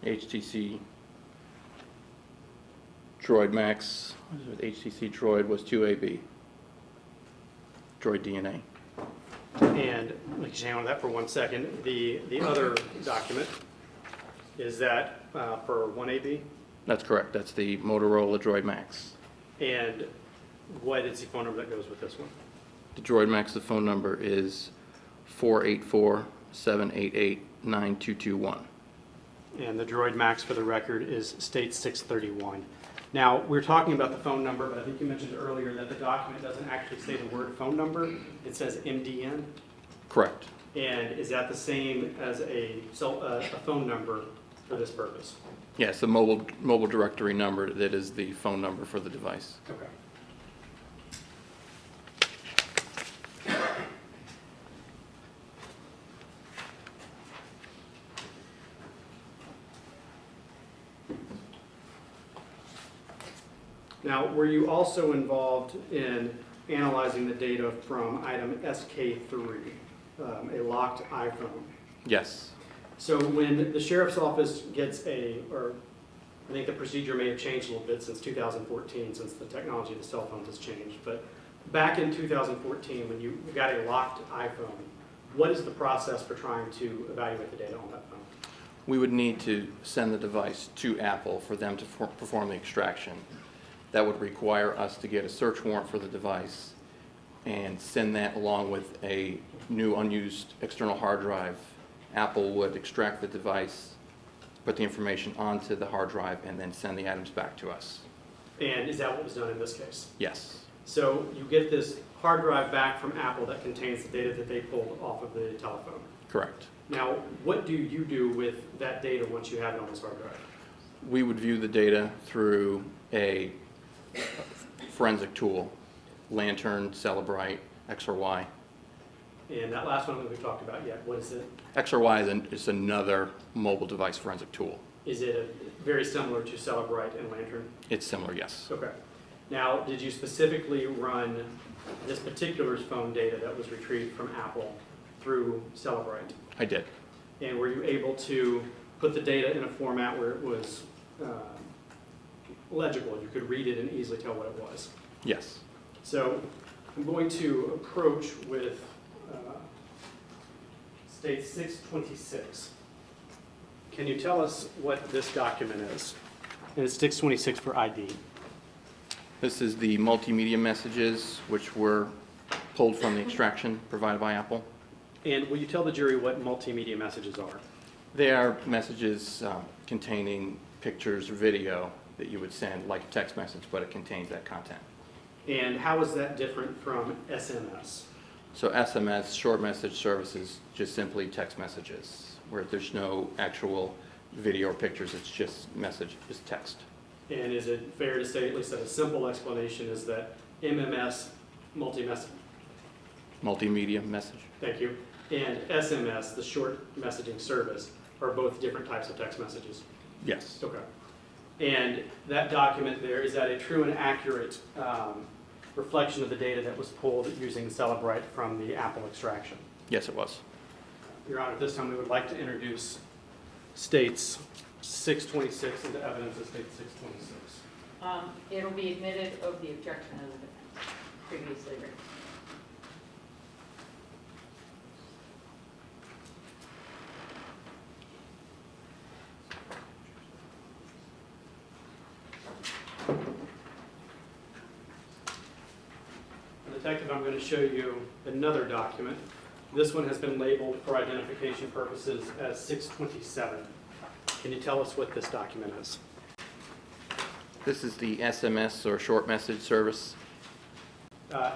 HTC Droid Max. HTC Droid was 2AB. Droid DNA. And we can hang on that for 1 second. The other document, is that for 1AB? That's correct. That's the Motorola Droid Max. And what is the phone number that goes with this one? The Droid Max, the phone number is 484-788-9221. And the Droid Max, for the record, is state 631. Now, we're talking about the phone number, but I think you mentioned earlier that the document doesn't actually say the word phone number. It says MDN. Correct. And is that the same as a phone number for this purpose? Yes, the mobile directory number that is the phone number for the device. Okay. Now, were you also involved in analyzing the data from item SK3, a locked iPhone? Yes, So when the sheriff's office gets or I think the procedure may have changed a little bit since 2014, since the technology of the cell phones has changed, but back in 2014, when you got a locked iPhone, what is the process for trying to evaluate the data on that phone? we would need to send the device to Apple for them to perform the extraction. That would require us to get a search warrant for the device and send that along with a new unused external hard drive. Apple would extract the device, put the information onto the hard drive, and then send the items back to us. And is that what was done in this case? Yes. So you get this hard drive back from Apple that contains the data that they pulled off of the telephone. Correct. Now, what do you do with that data once you have it on this hard drive? We would view the data through a forensic tool, Lantern, Celebrite, XRY. And that last one that we've talked about yet, what is it? XRY is another mobile device forensic tool. Is it very similar to Celebrite and Lantern? It's similar, yes. Okay. Now, did you specifically run this particular phone data that was retrieved from Apple through Celebrite? I did. And were you able to put the data in a format where it was legible? You could read it and easily tell what it was. Yes. So I'm going to approach with State 626. Can you tell us what this document is? And it's 626 for ID. This is the multimedia messages which were pulled from the extraction provided by Apple. And will you tell the jury what multimedia messages are? They are messages containing pictures or video that you would send like a text message, but it contains that content. And how is that different from SMS? So SMS, short message services, just simply text messages, where there's no actual video or pictures, it's just message, just text. And is it fair to say, at least that a simple explanation is that MMS, multi-message, Multimedia message? thank you, and SMS, the short messaging service, are both different types of text messages? Yes. Okay. And that document there, is that a true and accurate reflection of the data that was pulled using Celebrite from the Apple extraction? Yes, it was. Your Honor, at this time we would like to introduce States 626 into evidence of State 626. It'll be admitted of the objection of the defense previously raised. Detective, I'm going to show you another document. This one has been labeled for identification purposes as 627. Can you tell us what this document is? This is the SMS or short message service?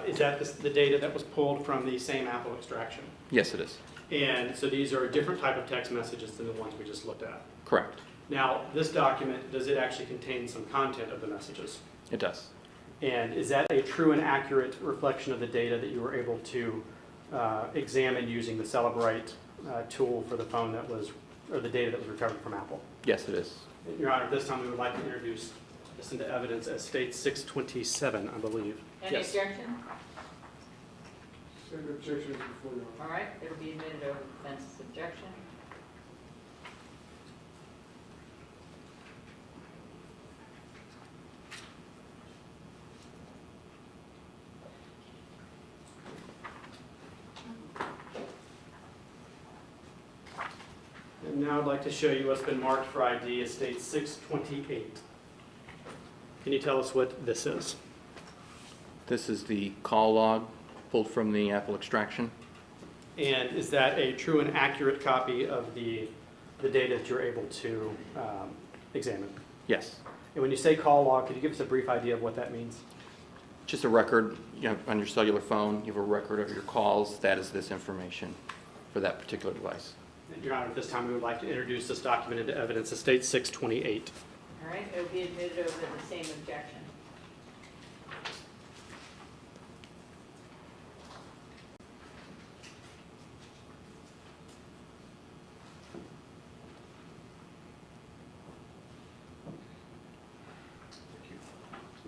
Is that the data that was pulled from the same Apple extraction? Yes, it is. And so these are a different type of text messages than the ones we just looked at. Correct. Now, this document, does it actually contain some content of the messages? It does. And is that a true and accurate reflection of the data that you were able to examine using the Celebrite tool for the phone that was, or the data that was recovered from Apple? Yes, it is. Your Honor, at this time we would like to introduce this into evidence as State 627, I believe. Any Yes. objection? Send objections before you. All right, it'll be admitted over the defense's objection. And now I'd like to show you what's been marked for ID as State 628. Can you tell us what this is? This is the call log pulled from the Apple extraction. And is that a true and accurate copy of the data that you're able to examine? Yes. And when you say call log, could you give us a brief idea of what that means? Just a record, you know, on your cellular phone, you have a record of your calls. That is this information for that particular device. Your Honor, at this time we would like to introduce this document into evidence as State 628. All right, it'll be admitted over the same objection.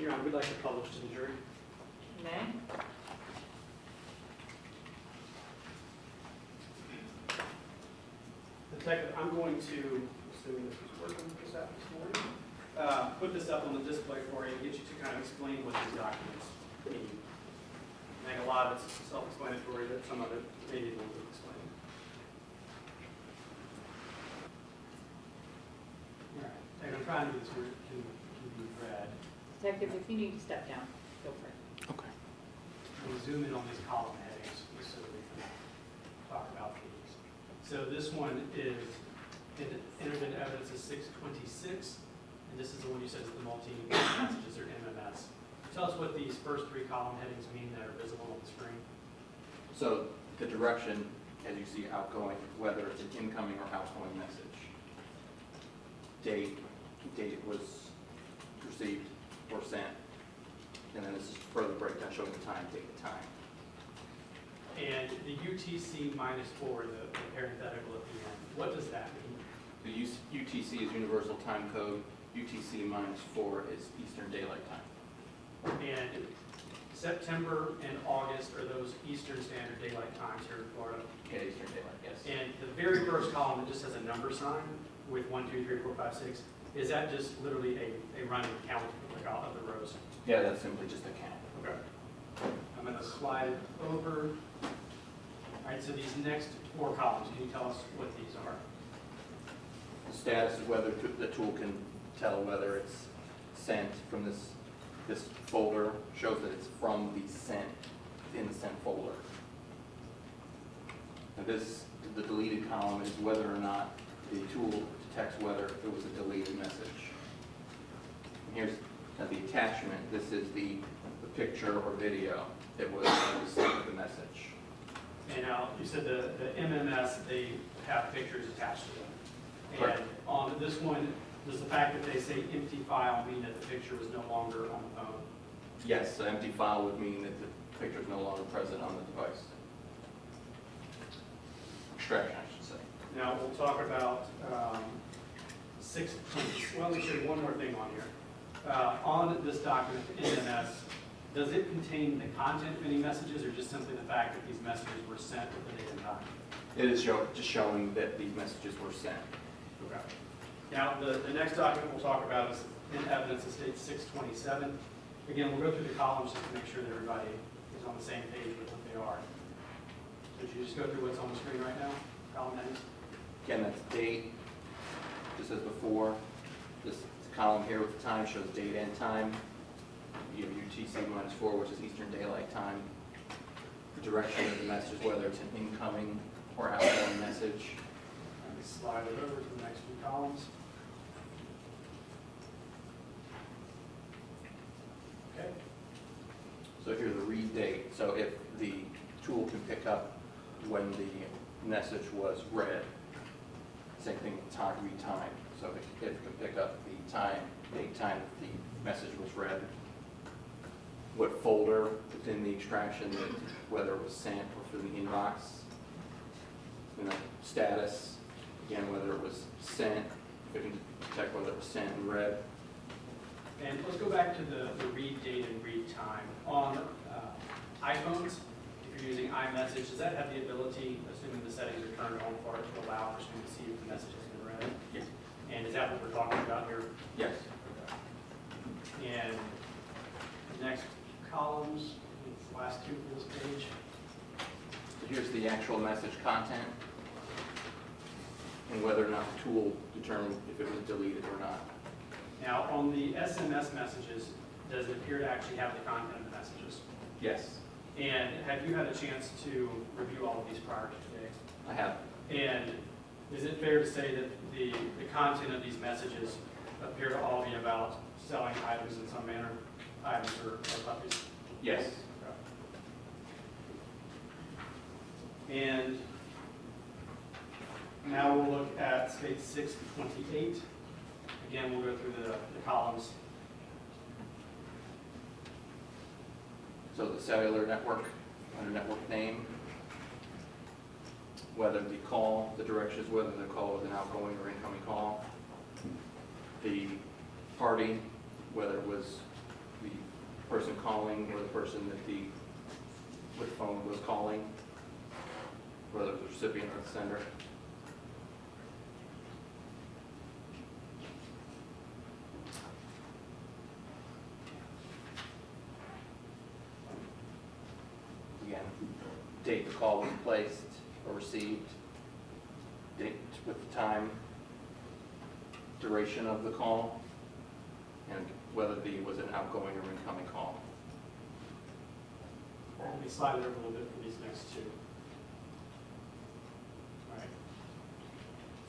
Your Honor, we'd like to publish to the jury. May? Detective, I'm going to, assuming this was working this morning, put this up on the display for you and get you to kind of explain what these documents mean. I think a lot of it's self-explanatory, but some of it may need a little bit of explaining. All right, I'm trying to do this where it can be read. Detective, if you need to step down, go for it. Okay. We'll zoom in on these column headings just so we can talk about these. So this one is entered into evidence as 626, and this is the one you said is the multi-media messages or MMS. Tell us what these first three column headings mean that are visible on the screen. So the direction, as you see outgoing, whether it's an incoming or outgoing message. Date it was received or sent. And then this is further breakdown showing the time, date, the time. And the UTC minus 4, the parenthetical at the end, what does that mean? The UTC is Universal Time Code. UTC minus 4 is Eastern Daylight Time. And September and August are those Eastern Standard Daylight Times here in Florida. Yeah, Eastern Daylight, yes. And the very first column that just has a number sign with 1, 2, 3, 4, 5, 6, is that just literally a running count of the rows? Yeah, that's simply just a count. Okay. I'm going to slide over. All right, so these next 4 columns, can you tell us what these are? The status is whether the tool can tell whether it's sent from this folder, shows that it's from the sent, in the sent folder. And the deleted column is whether or not the tool detects whether it was a deleted message. And here's the attachment. This is the picture or video that was sent with the message. And now, you said the MMS, they have pictures attached to them. Correct. And on this one, does the fact that they say empty file mean that the picture was no longer on the phone? Yes, an empty file would mean that the picture is no longer present on the device. Extraction, I should say. Now, we'll talk about 6. Well, let me show you one more thing on here. On this document, the MMS, does it contain the content of any messages or just simply the fact that these messages were sent with the date and time? It is just showing that these messages were sent. Okay. Now, the next document we'll talk about is in evidence, it states 627. Again, we'll go through the columns just to make sure that everybody is on the same page with what they are. Could you just go through what's on the screen right now? Column headings? Again, that's date, just as before. This column here with the time shows date and time. You have UTC minus 4, which is Eastern Daylight Time. The direction of the message, whether it's an incoming or outgoing message. Let me slide it over to the next few columns. Okay. So here's the read date. So if the tool can pick up when the message was read, same thing with time, read time. So if it can pick up the time, date, time that the message was read, what folder within the extraction, whether it was sent or from the inbox, and then status, again, whether it was sent, if it can detect whether it was sent and read. And let's go back to the read date and read time. On iPhones, if you're using iMessage, does that have the ability, assuming the settings are turned on for it, to allow for students to see if the message has been read? Yes. And is that what we're talking about here? Yes. And the next columns, the last 2 for this page. So here's the actual message content and whether or not the tool determined if it was deleted or not. Now, on the SMS messages, does it appear to actually have the content of the messages? Yes, And have you had a chance to review all of these prior to today? I have. And is it fair to say that the content of these messages appear to all be about selling items in some manner, items or puppies? Yes. And now we'll look at page 628. Again, we'll go through the columns. So the cellular network, under network name, whether the call, the directions, whether the call was an outgoing or incoming call, the party, whether it was the person calling or the person that the phone was calling, whether it was the recipient or the sender. Again, date the call was placed or received, date with the time, duration of the call, and whether was an outgoing or incoming call. Let me slide it over a little bit for these next two. All right.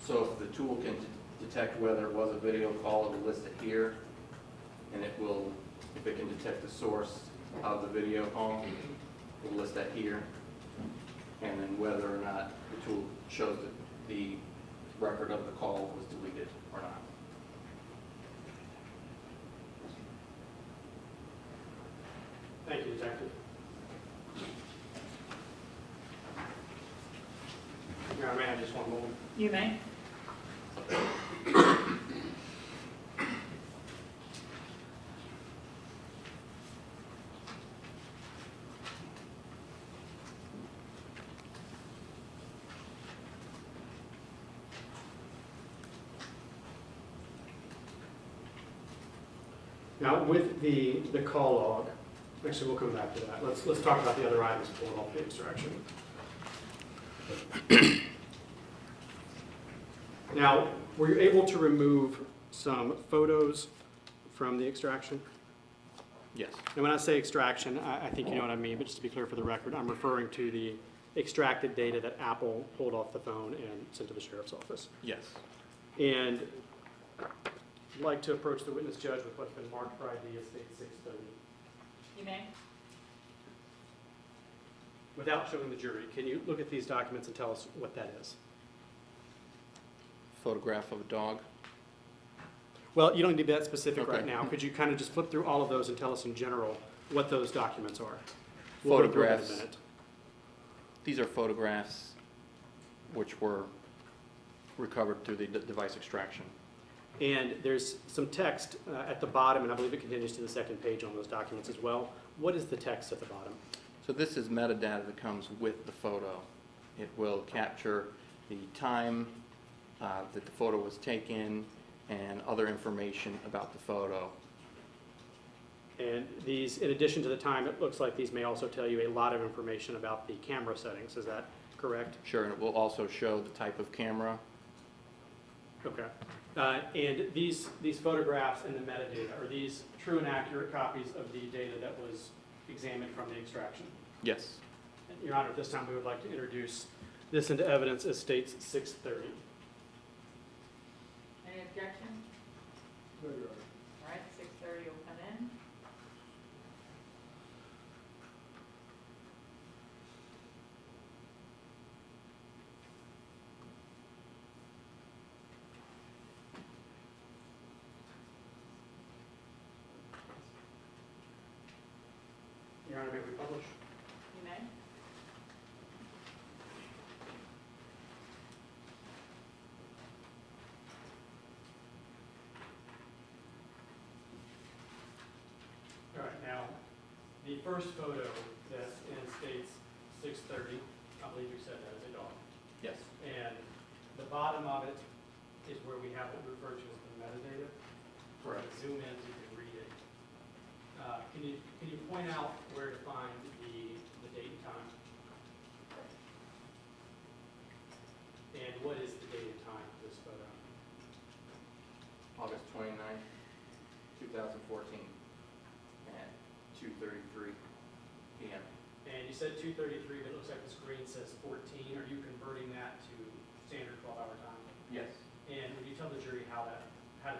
So if the tool can detect whether it was a video call, it will list it here, and it will, if it can detect the source of the video call, it will list that here, and then whether or not the tool shows that the record of the call was deleted or not. Thank you, Detective. Your Honor, may I have just one moment? You may. Now, with the call log, actually, we'll come back to that. Let's talk about the other items pulled off the extraction. Now, were you able to remove some photos from the extraction? Yes. And when I say extraction, I think you know what I mean, but just to be clear for the record, I'm referring to the extracted data that Apple pulled off the phone and sent to the sheriff's office. Yes. And I'd like to approach the witness judge with what's been marked for ID as state 630. You may. Without showing the jury, can you look at these documents and tell us what that is? Photograph of a dog. Well, you don't need to be that specific Okay. right now. Could you kind of just flip through all of those and tell us in general what those documents are? We'll go through it in a Photographs. minute. These are photographs which were recovered through the device extraction. And there's some text at the bottom, and I believe it continues to the second page on those documents as well. What is the text at the bottom? So this is metadata that comes with the photo. It will capture the time that the photo was taken and other information about the photo. And these, in addition to the time, it looks like these may also tell you a lot of information about the camera settings. Is that correct? Sure, and it will also show the type of camera. Okay. And these photographs and the metadata, are these true and accurate copies of the data that was examined from the extraction? Yes. Your Honor, at this time we would like to introduce this into evidence as states 630. Any objection? All right, 6:30 will come in. Your Honor, may we publish? You may. All right, now, the first photo that's in states 630, I believe you said that is a dog. Yes. And the bottom of it is where we have what we refer to as the metadata. Correct. Zoom in so you can read it. Can you point out where to find the date and time? And what is the date and time for this photo? August 29th, 2014 at 2:33 p.m. And you said 2:33, but it looks like the screen says 14. Are you converting that to standard 12-hour time? Yes. And would you tell the jury how to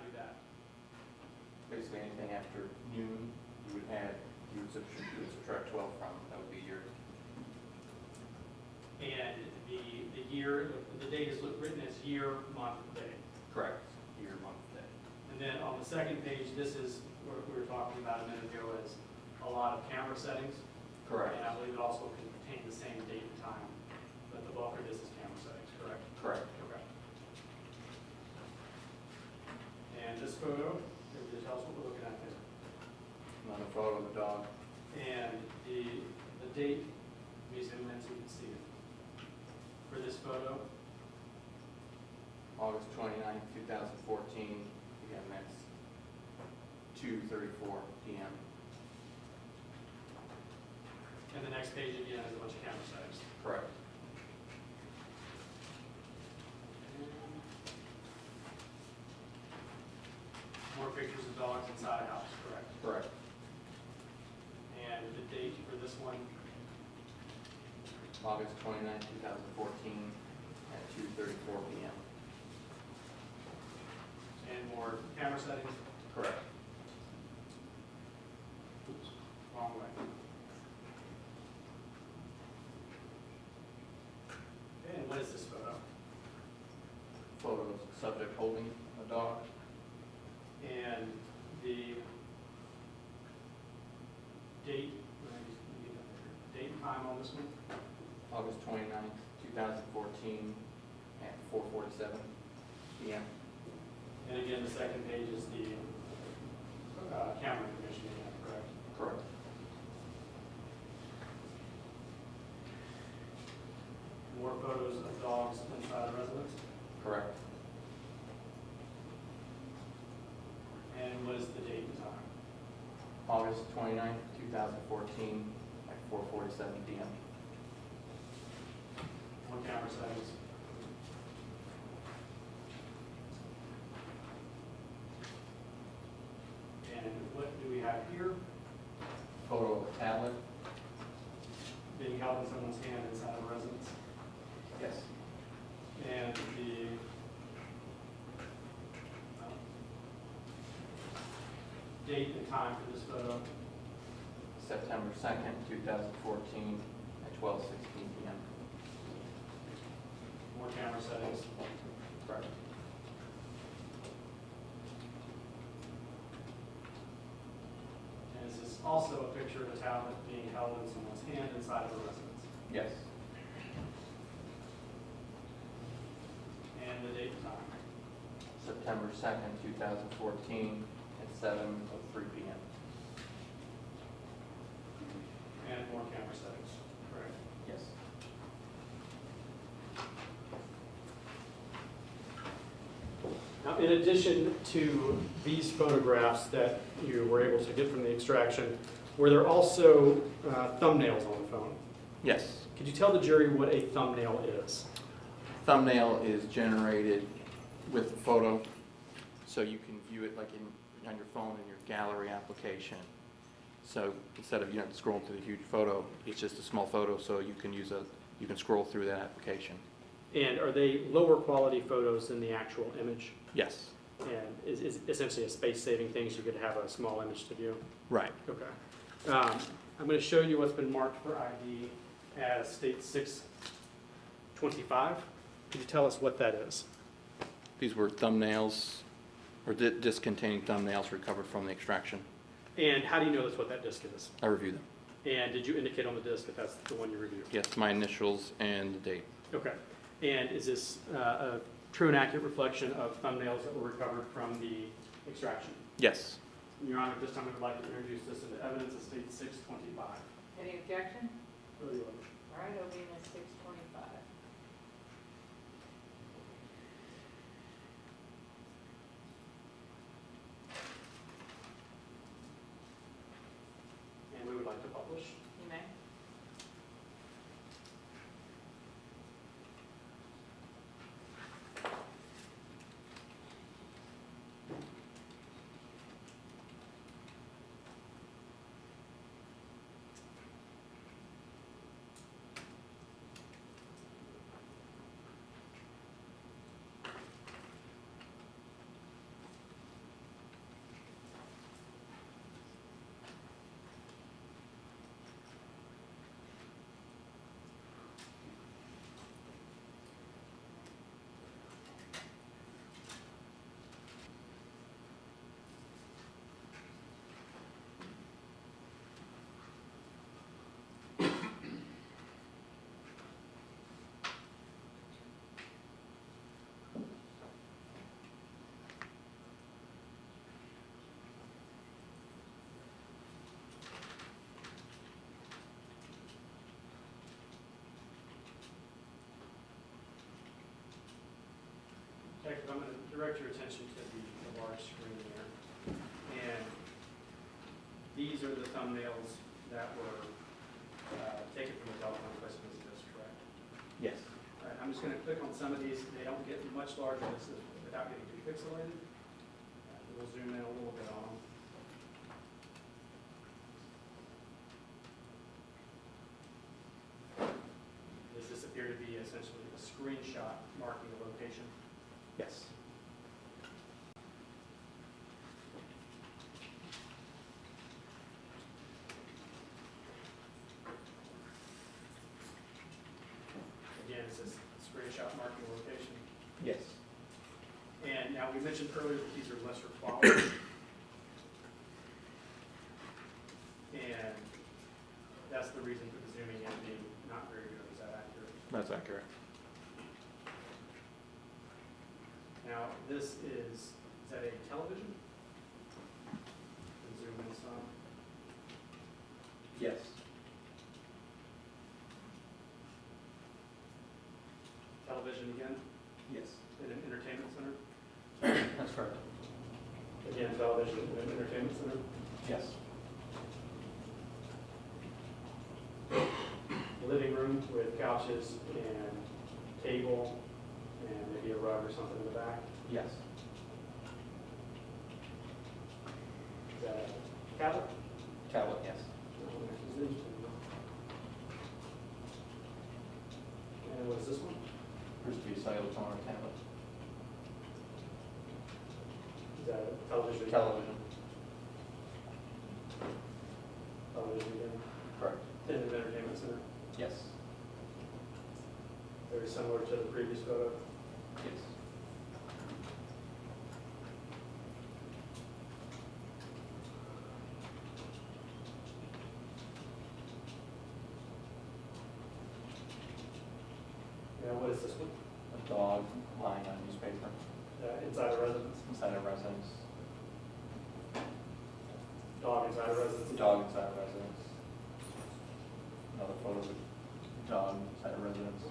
do that? Basically anything after noon, you would subtract 12 from, that would be your. And the year, the date is written as year, month, day. Correct. Year, month, day. And then on the second page, this is what we were talking about a minute ago, is a lot of camera settings. Correct. And I believe it also can contain the same date and time, but the bulk of this is camera settings, correct? Correct. Okay. And this photo, can you tell us what we're looking at there? I'm Another photo of the dog. And the date, let me zoom in so you can see it. For this photo, August 29th, 2014. Again, that's 2:34 p.m. and the next page again has a bunch of camera settings. Correct. More pictures of dogs inside a house, correct? Correct. And the date for this one, August 29th, 2014 at 2:34 p.m. and more camera settings, Correct. oops, wrong way. And what is this photo? Photo of subject holding a dog. And the date, date and time on this one? August 29th, 2014 at 4:47 p.m. And again, the second page is the camera information again, correct? Correct. More photos of dogs inside the residence? Correct. And what is the date and time? August 29th, 2014 at 4:47 p.m. More camera settings? And what do we have here? Photo of a tablet. Being held in someone's hand inside a residence? Yes. And the date and time for this photo? September 2nd, 2014 at 12:16 p.m. More camera settings? Correct. And is this also a picture of a tablet being held in someone's hand inside of a residence? Yes. And the date and time? September 2nd, 2014 at 7:03 p.m. And more camera settings, correct? Yes. Now, in addition to these photographs that you were able to get from the extraction, were there also thumbnails on the phone? Yes. Could you tell the jury what a thumbnail is? Thumbnail is generated with the photo, so you can view it like on your phone in your gallery application. So instead of scrolling through the huge photo, it's just a small photo, so you can scroll through that application. And are they lower quality photos than the actual image? Yes. And is essentially a space-saving thing, so you could have a small image to view? Right. Okay. I'm going to show you what's been marked for ID as State 625. Could you tell us what that is? These were thumbnails, or disc containing thumbnails recovered from the extraction. And how do you know that's what that disc is? I reviewed them. And did you indicate on the disc that that's the one you reviewed? Yes, my initials and the date. Okay. And is this a true and accurate reflection of thumbnails that were recovered from the extraction? Yes. Your Honor, at this time I would like to introduce this into evidence of State 625. Any objection? What do you want? All right, it'll be in the 625. And we would like to publish. You may. Detective, I'm going to direct your attention to the large screen there. And these are the thumbnails that were taken from the telephone placement. Is this correct? Yes. All right, I'm just going to click on some of these. They don't get much larger without getting too pixelated. We'll zoom in a little bit on them. Does this appear to be essentially a screenshot marking a location? Yes. Again, is this a screenshot marking a location? Yes. And now we mentioned earlier that these are lesser quality. And that's the reason for the zooming in being not very good. Is that accurate? That's accurate. Now, this is that a television? Can zoom in some. Yes. Television again, Yes. in an entertainment center? That's correct. Again, television in an entertainment center? Yes. Living room with couches and table and maybe a rug or something in the back? Yes. Is that a tablet? Tablet, yes. And what is this one? Appears to be a cellular phone or tablet. Is that a television? Television. Television again? Correct. In an entertainment center? Yes. Very similar to the previous photo? Yes. Yeah, what is this one? A dog lying on newspaper Inside a residence? inside a residence. Dog inside a residence? Dog inside a residence. Another photo of a dog inside a residence.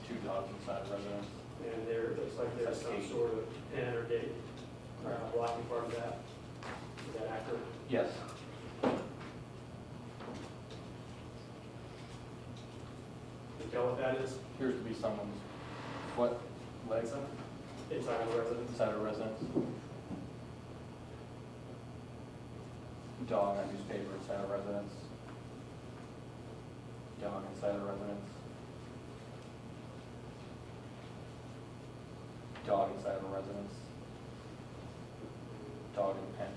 Two dogs inside a residence. And there, it looks like there's some Gate. sort of pen or gate Correct. blocking part of that. Is that accurate? Yes. Can you tell what that is? Appears to be someone's foot, legs Inside a residence? inside a residence. Dog on newspaper inside a residence. Dog inside a residence. Dog inside a residence. Dog in pen.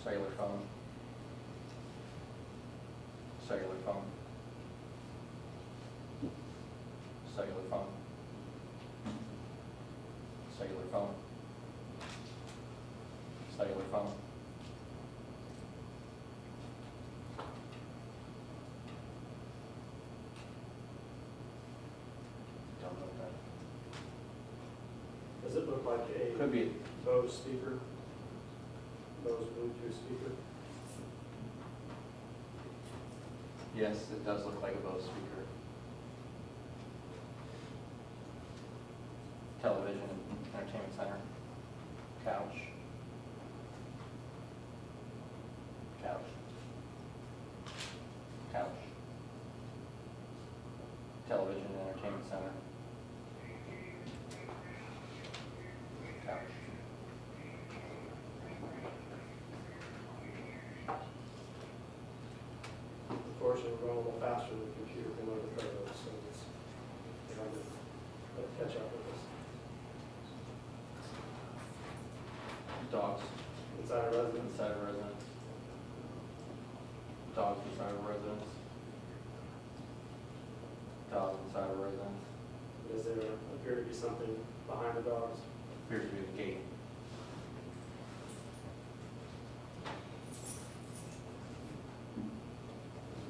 Cellular phone. Cellular phone. Cellular phone. Cellular phone. Cellular phone. Don't know what that. Does it look like a Could be. Bose speaker? Bose Bluetooth speaker? Yes, it does look like a Bose speaker. Television, entertainment center, couch. Couch. Couch. Television, entertainment center. Couch. Unfortunately, we're going a little faster than the computer can load the photos, so it's trying to catch up with us. Dogs Inside a residence? inside a residence. Dogs inside a residence. Dogs inside a residence. Does there appear to be something behind the dogs? Appears to be the gate.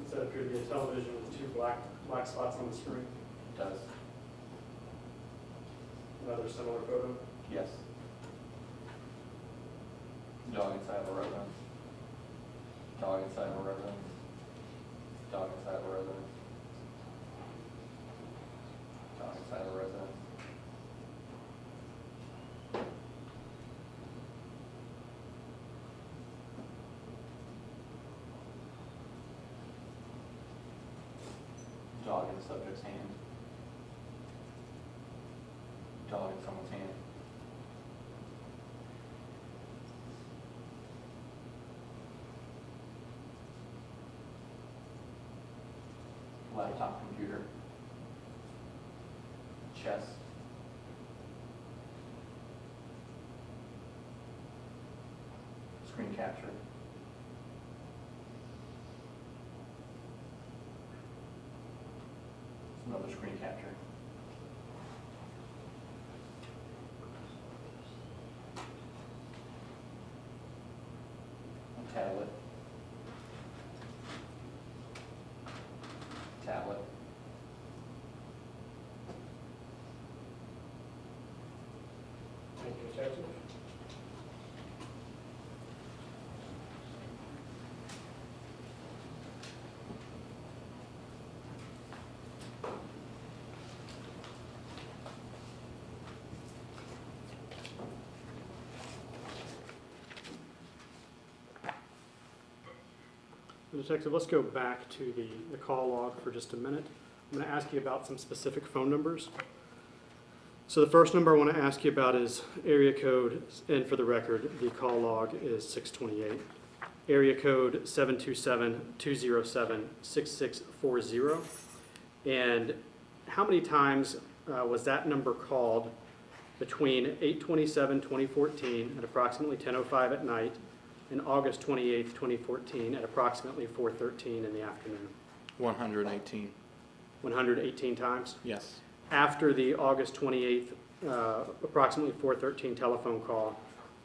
Does that appear to be a television with two black spots on the screen? Does. Another similar photo? Yes. Dog inside of a residence. Dog inside of a residence. Dog inside of a residence. Dog inside of a residence. Dog in the subject's hand. Dog in someone's hand. Laptop computer. Chess. Screen capture. Another screen capture. A tablet. Tablet. Thank you, Detective. Detective, let's go back to the call log for just a minute. I'm going to ask you about some specific phone numbers. So the first number I want to ask you about is area code, and for the record, the call log is 628. Area code 727-207-6640. And how many times was that number called between 8/27/2014 at approximately 10:05 at night and August 28th, 2014 at approximately 4:13 in the afternoon? 118. 118 times? Yes. After the August 28th, approximately 4:13 telephone call,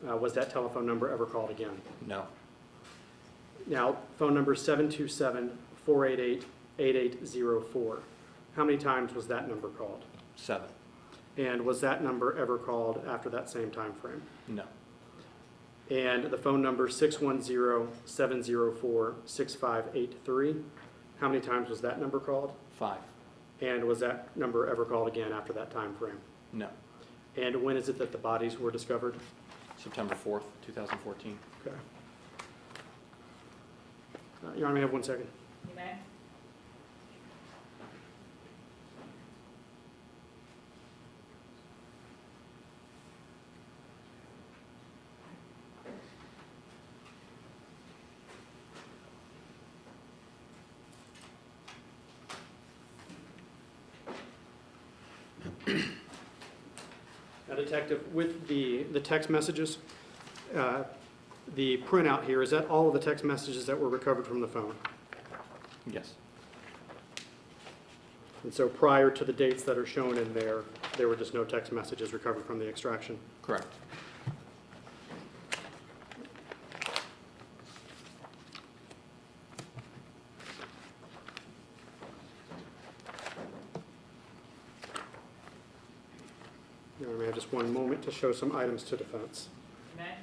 was that telephone number ever called again? No. Now, phone number 727-488-8804. How many times was that number called? 7. And was that number ever called after that same time frame? No. And the phone number 610-704-6583. How many times was that number called? 5. And was that number ever called again after that time frame? No. And when is it that the bodies were discovered? September 4th, 2014. Okay. Your Honor, may I have 1 second? You may? Now, Detective, with the text messages, the printout here, is that all of the text messages that were recovered from the phone? Yes. And so prior to the dates that are shown in there, there were just no text messages recovered from the extraction? Correct. Your Honor, may I have just 1 moment to show some items to defense? You may?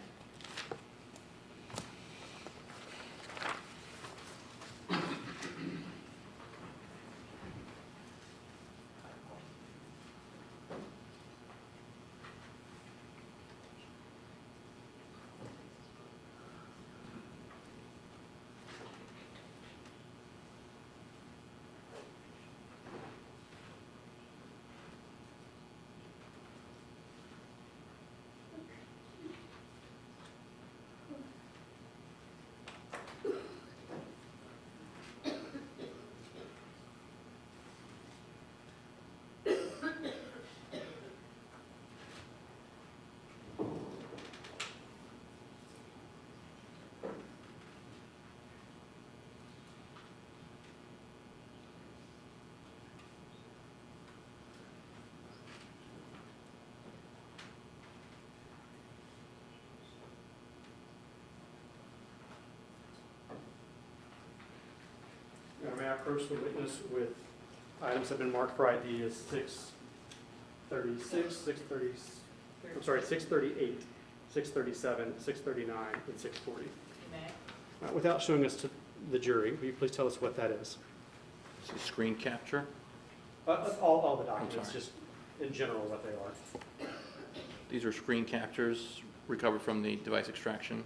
Your Honor, may I approach the witness with items that have been marked for ID as 636, 630, I'm sorry, 638, 637, 639, and 640. You may. Without showing us to the jury, will you please tell us what that is? This is screen capture. All the documents, sorry. just in general what they are. These are screen captures recovered from the device extraction.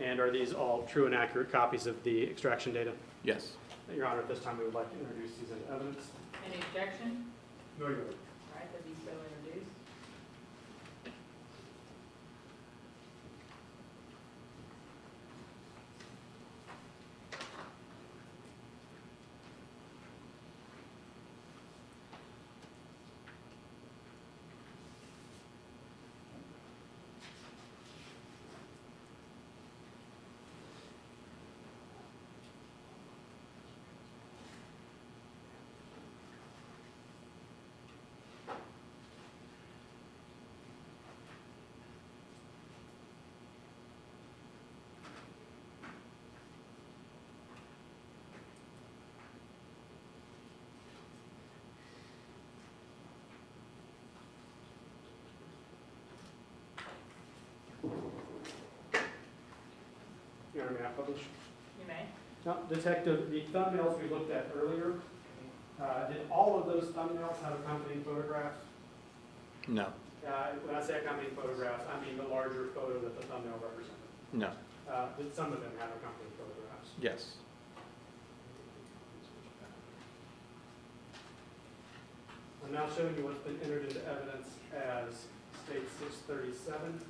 And are these all true and accurate copies of the extraction data? Yes. Your Honor, at this time, we would like to introduce these into evidence. Any objection? No, Your Honor. All right, they'll be so introduced. Your Honor, may I publish? You may. Now, Detective, the thumbnails we looked at earlier, did all of those thumbnails have accompanying photographs? No. When I say accompanying photographs, I mean the larger photo that the thumbnail represented. No. Did some of them have accompanying photographs? Yes. I'm now showing you what's been entered into evidence as State 637.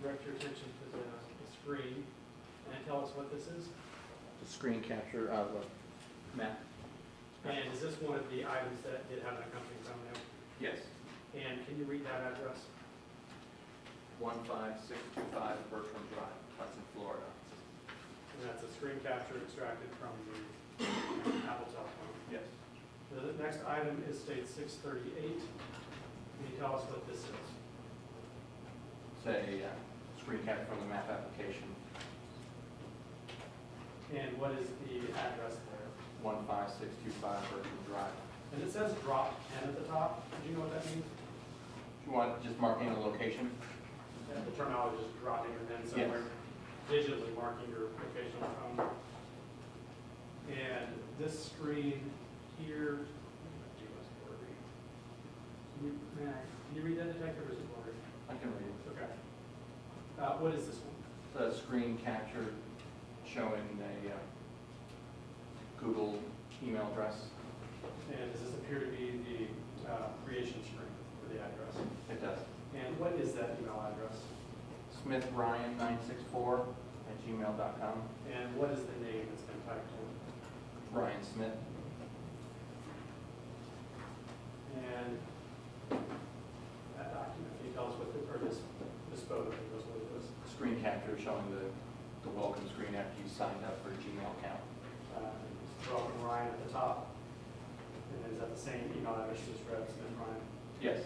Direct your attention to the screen and tell us what this is. The screen capture of a map. And is this one of the items that did have an accompanying thumbnail? Yes. And can you read that address? 15625 Bertram Drive, Hudson, Florida. And that's a screen capture extracted from the Apple telephone. Yes. The next item is State 638. Can you tell us what this is? It's a screen capture from the map application. And what is the address there? 15625 Bertram Drive. And it says drop 10 at the top. Do you know what that means? You want just marking a location? The terminology is dropping your pen somewhere, digitally marking your location on the phone. And this screen here, can you read that, Detective, or is it blurry? I can read it. Okay. What is this one? It's a screen capture showing a Google email address. And does this appear to be the creation screen for the address? It does. And what is that email address? SmithRyan964@gmail.com. And what is the name that's been typed in? Ryan Smith. And that document, can you tell us what, or this photo, what it was? Screen capture showing the welcome screen after you signed up for a Gmail account. Welcome Ryan at the top. And is that the same email address as Fred Smith Ryan? Yes.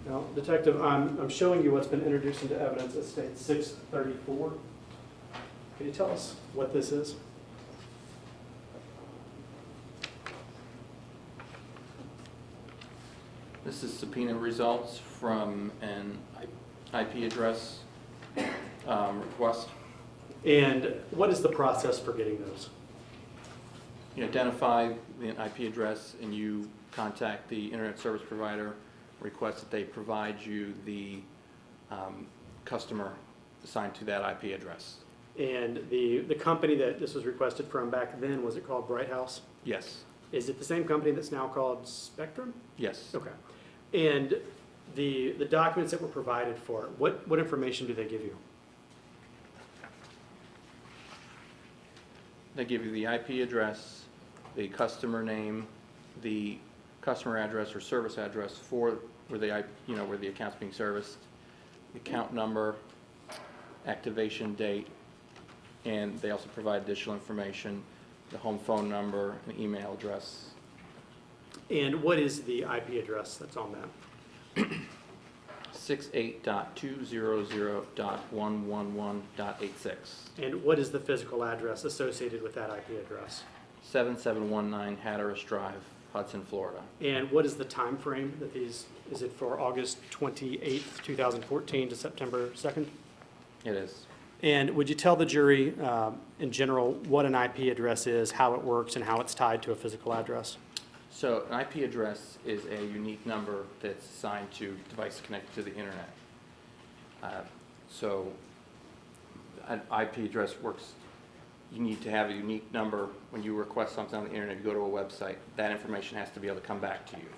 Now, Detective, I'm showing you what's been introduced into evidence at State 634. Can you tell us what this is? This is subpoena results from an IP address request. And what is the process for getting those? You identify the IP address and you contact the internet service provider, request that they provide you the customer assigned to that IP address. And the company that this was requested from back then, was it called Bright House? Yes. Is it the same company that's now called Spectrum? Yes. Okay. And the documents that were provided for it, what information do they give you? They give you the IP address, the customer name, the customer address or service address for where where the account's being serviced, account number, activation date, and they also provide additional information, the home phone number, and email address. And what is the IP address that's on that? 68.200.111.86. And what is the physical address associated with that IP address? 7719 Hatteras Drive, Hudson, Florida. And what is the time frame that these, is it for August 28th, 2014 to September 2nd? It is. And would you tell the jury, in general, what an IP address is, how it works, and how it's tied to a physical address? So an IP address is a unique number that's assigned to devices connected to the internet. So an IP address works, you need to have a unique number. When you request something on the internet, you go to a website, that information has to be able to come back to you.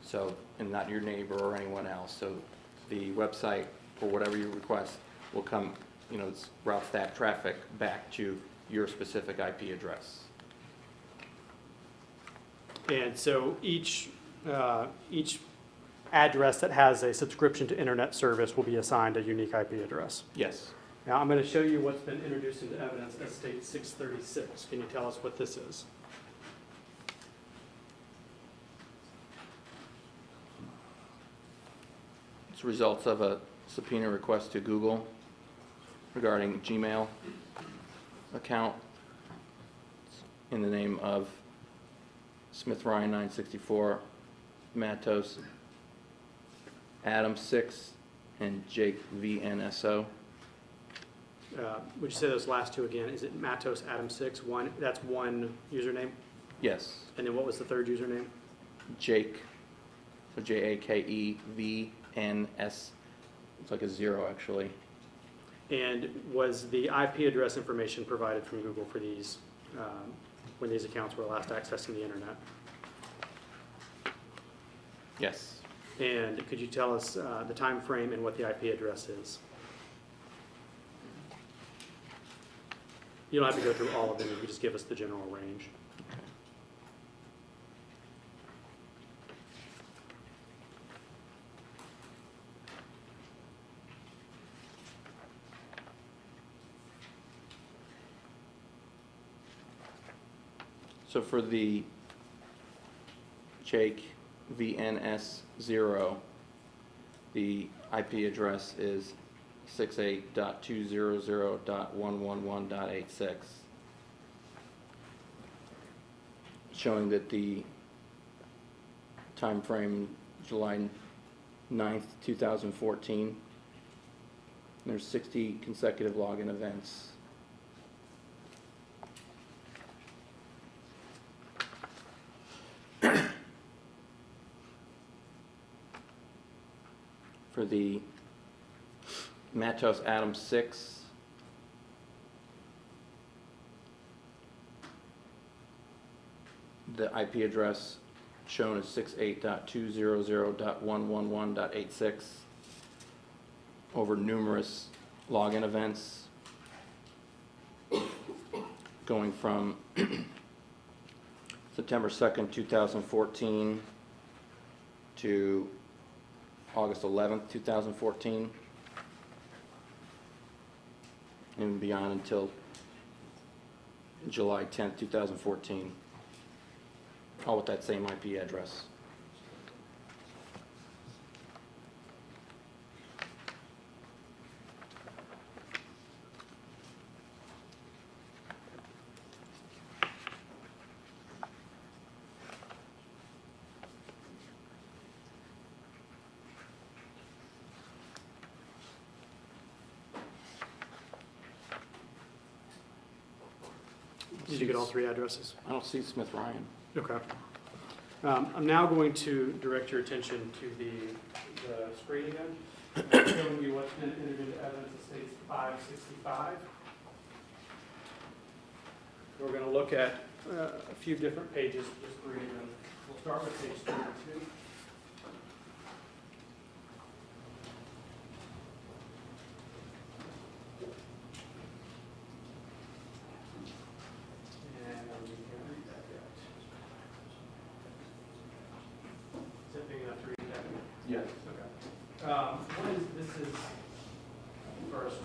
So, and not your neighbor or anyone else. So the website, or whatever you request, will come, routes that traffic back to your specific IP address. And so each address that has a subscription to internet service will be assigned a unique IP address. Yes. Now, I'm going to show you what's been introduced into evidence as State 636. Can you tell us what this is? It's results of a subpoena request to Google regarding Gmail account in the name of Smith Ryan 964, Matos, Adam 6, and Jake VNSO. Would you say those last two again? Is it Matos Adam 6? That's one username? Yes. And then what was the third username? Jake, so JakeVNS, it's like a 0 actually. And was the IP address information provided from Google for these, when these accounts were last accessing the internet? Yes. And could you tell us the time frame and what the IP address is? You don't have to go through all of them, you can just give us the general range. So for the Jake VNS0, the IP address is 68.200.111.86, showing that the time frame July 9th, 2014. There's 60 consecutive login events. For the Matos Adam 6, the IP address shown is 68.200.111.86 over numerous login events going from September 2nd, 2014 to August 11th, 2014, and beyond until July 10th, 2014, all with that same IP address. Did you get all three addresses? I don't see Smith Ryan. Okay. I'm now going to direct your attention to the screen again. Showing you what's been entered into evidence at State 565. We're going to look at a few different pages, just reading them. We'll start with page 32. And we can read that yet. Zipping up to read that. Yes. Okay. This is first,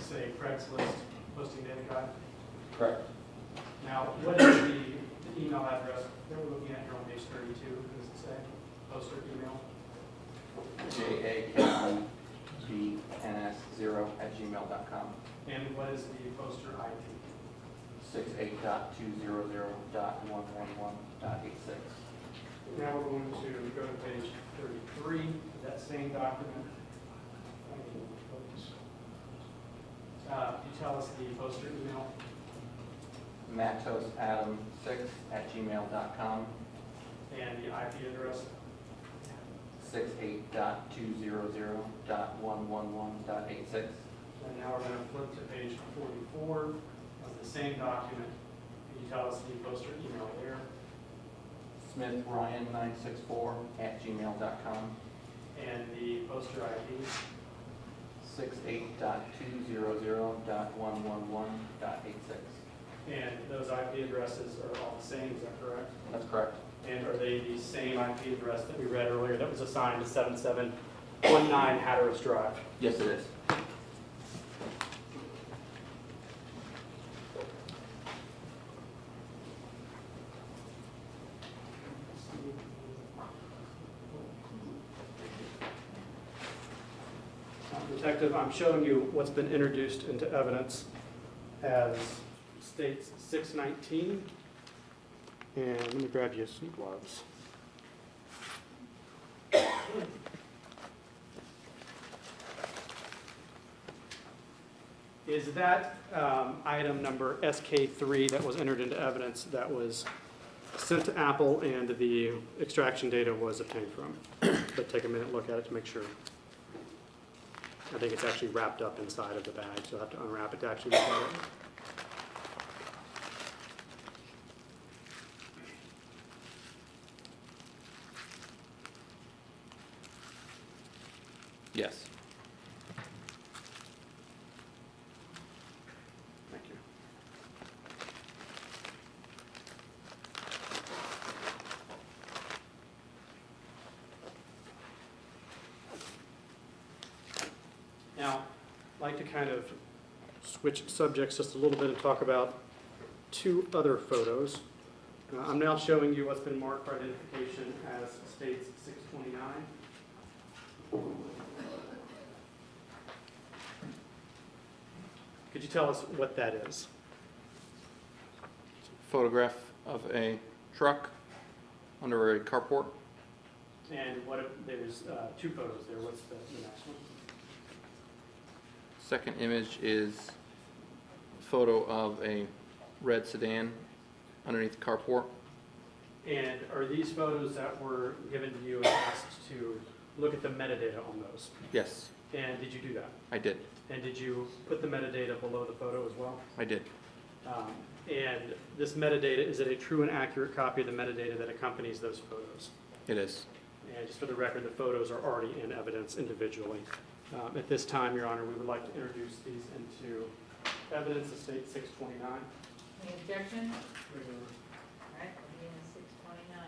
say Craigslist posting data guide. Correct. Now, what is the email address that we're looking at here on page 32? What does it say? Poster email? jakbns0@gmail.com. And what is the poster ID? 68.200.111.86. Now we're going to go to page 33 of that same document. You tell us the poster email. matosadam6@gmail.com. And the IP address. 68.200.111.86. And now we're going to flip to page 44 of the same document. Can you tell us the poster email there? SmithRyan964@gmail.com. And the poster ID? 68.200.111.86. And those IP addresses are all the same, is that correct? That's correct. And are they the same IP address that we read earlier that was assigned to 7719 Hatteras Drive? Yes, it is. Detective, I'm showing you what's been introduced into evidence as states 619. And let me grab you some gloves. Is that item number SK3 that was entered into evidence that was sent to Apple and the extraction data was obtained from? But take a minute, look at it to make sure. I think it's actually wrapped up inside of the bag, so I'll have to unwrap it to actually look at it. Yes. Thank you. Now, I'd like to kind of switch subjects just a little bit and talk about two other photos. I'm now showing you what's been marked for identification as states 629. Could you tell us what that is? Photograph of a truck under a carport. And there's two photos there. What's the next one? Second image is a photo of a red sedan underneath the carport. And are these photos that were given to you and asked to look at the metadata on those? Yes, And did you do that? I did. And did you put the metadata below the photo as well? I did. And this metadata, is it a true and accurate copy of the metadata that accompanies those photos? It is. And just for the record, the photos are already in evidence individually. At this time, Your Honor, we would like to introduce these into evidence of State 629. Any objection? All right, we'll be in 629.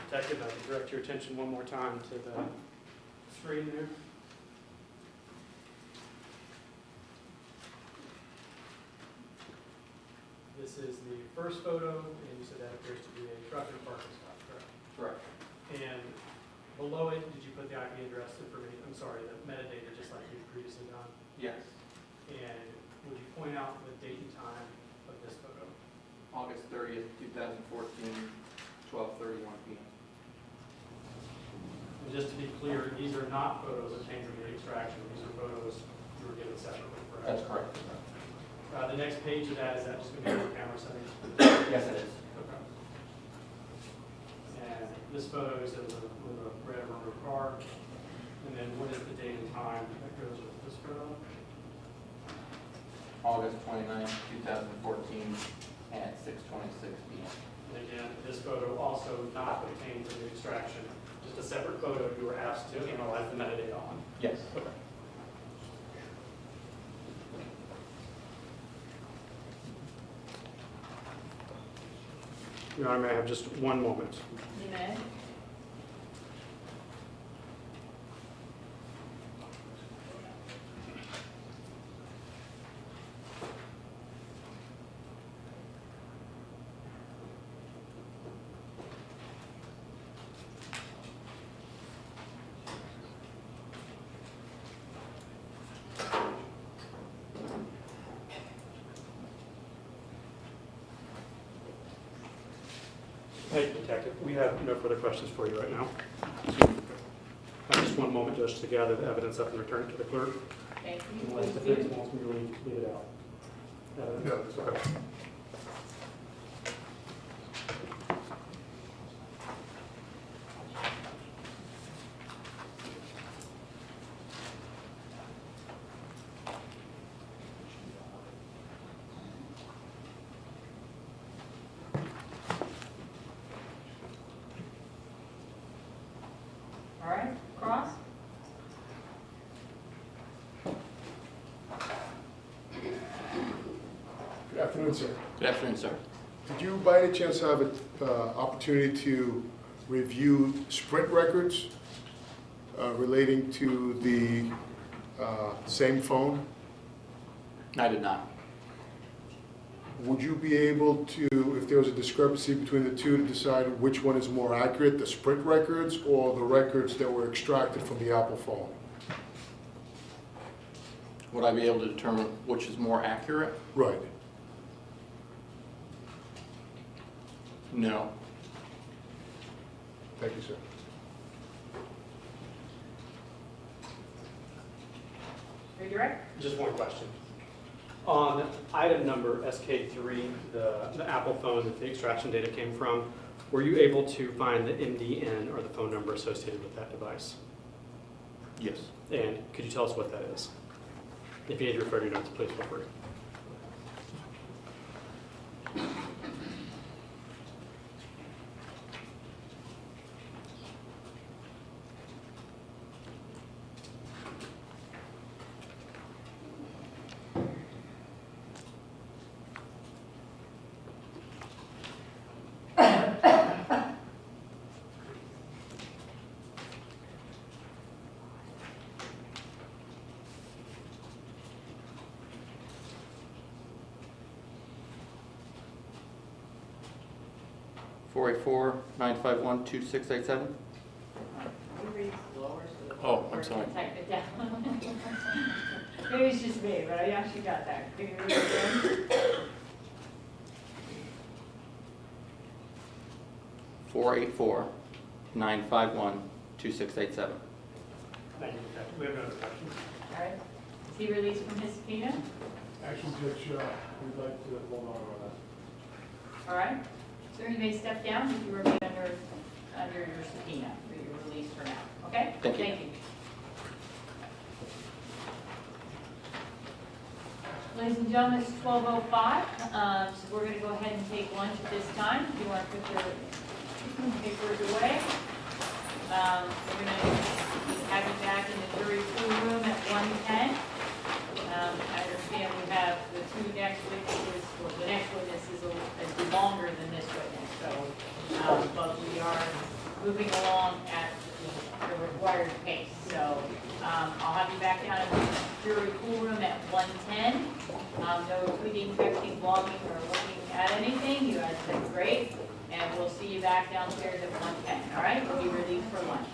Detective, I can direct your attention one more time to the screen there. This is the first photo, and you said that appears to be a truck in a parking spot, correct? Correct. And below it, did you put the IP address information, I'm sorry, the metadata, just like you've previously done? Yes. And would you point out the date and time of this photo? August 30th, 2014, 12:31 p.m. And just to be clear, these are not photos obtained from the extraction, these are photos you were given separately, correct? That's correct. The next page of that, is that just going to be your camera settings? Yes, it is. Okay. And this photo is of a red armored car. And then what is the date and time that goes with this photo? August 29th, 2014, at 6:26 p.m. And again, this photo also not obtained from the extraction, just a separate photo you were asked to analyze the metadata on. Yes. Okay. Your Honor, may I have just one moment? You may. Hey, Detective, we have no further questions for you right now. Just one moment, Judge, to gather the evidence up and return it to the clerk. Thank you. Unless the defense wants me to leave it out. No, it's okay. All right, Cross? Good afternoon, sir. Good afternoon, sir. Did you by any chance have an opportunity to review Sprint records relating to the same phone? I did not. Would you be able to, if there was a discrepancy between the two, to decide which one is more accurate, the Sprint records or the records that were extracted from the Apple phone? Would I be able to determine which is more accurate? Right. No. Thank you, sir. Redirect? Just one question. On item number SK3, the Apple phone that the extraction data came from, were you able to find the MDN or the phone number associated with that device? Yes. And could you tell us what that is? If you need to refer to your notes, please feel free. Four eight four 951 2687. You read slower so the Oh, clerk I'm sorry. can type it down. Maybe it's just me, but I actually got that. Can you read it again? 484 951 2687. Thank you, Detective. We have no other questions. All right. Is he released from his subpoena? Actually, Judge, we'd like to hold on that. All right. Sir, you may step down if you remain under your subpoena, or you're released for now. Okay? Thank you. Ladies and gentlemen, it's 12:05, so we're going to go ahead and take lunch at this time. If you want to put your papers away. We're going to have you back in the jury pool room at 1:10. I understand we have the two next witnesses, well, the next witness is longer than this witness, so, but we are moving along at the required pace. So I'll have you back down in the jury pool room at 1:10. No tweeting, texting, blogging, or looking at anything. You guys did great. And we'll see you back downstairs at 1:10, all right? We'll be released for lunch.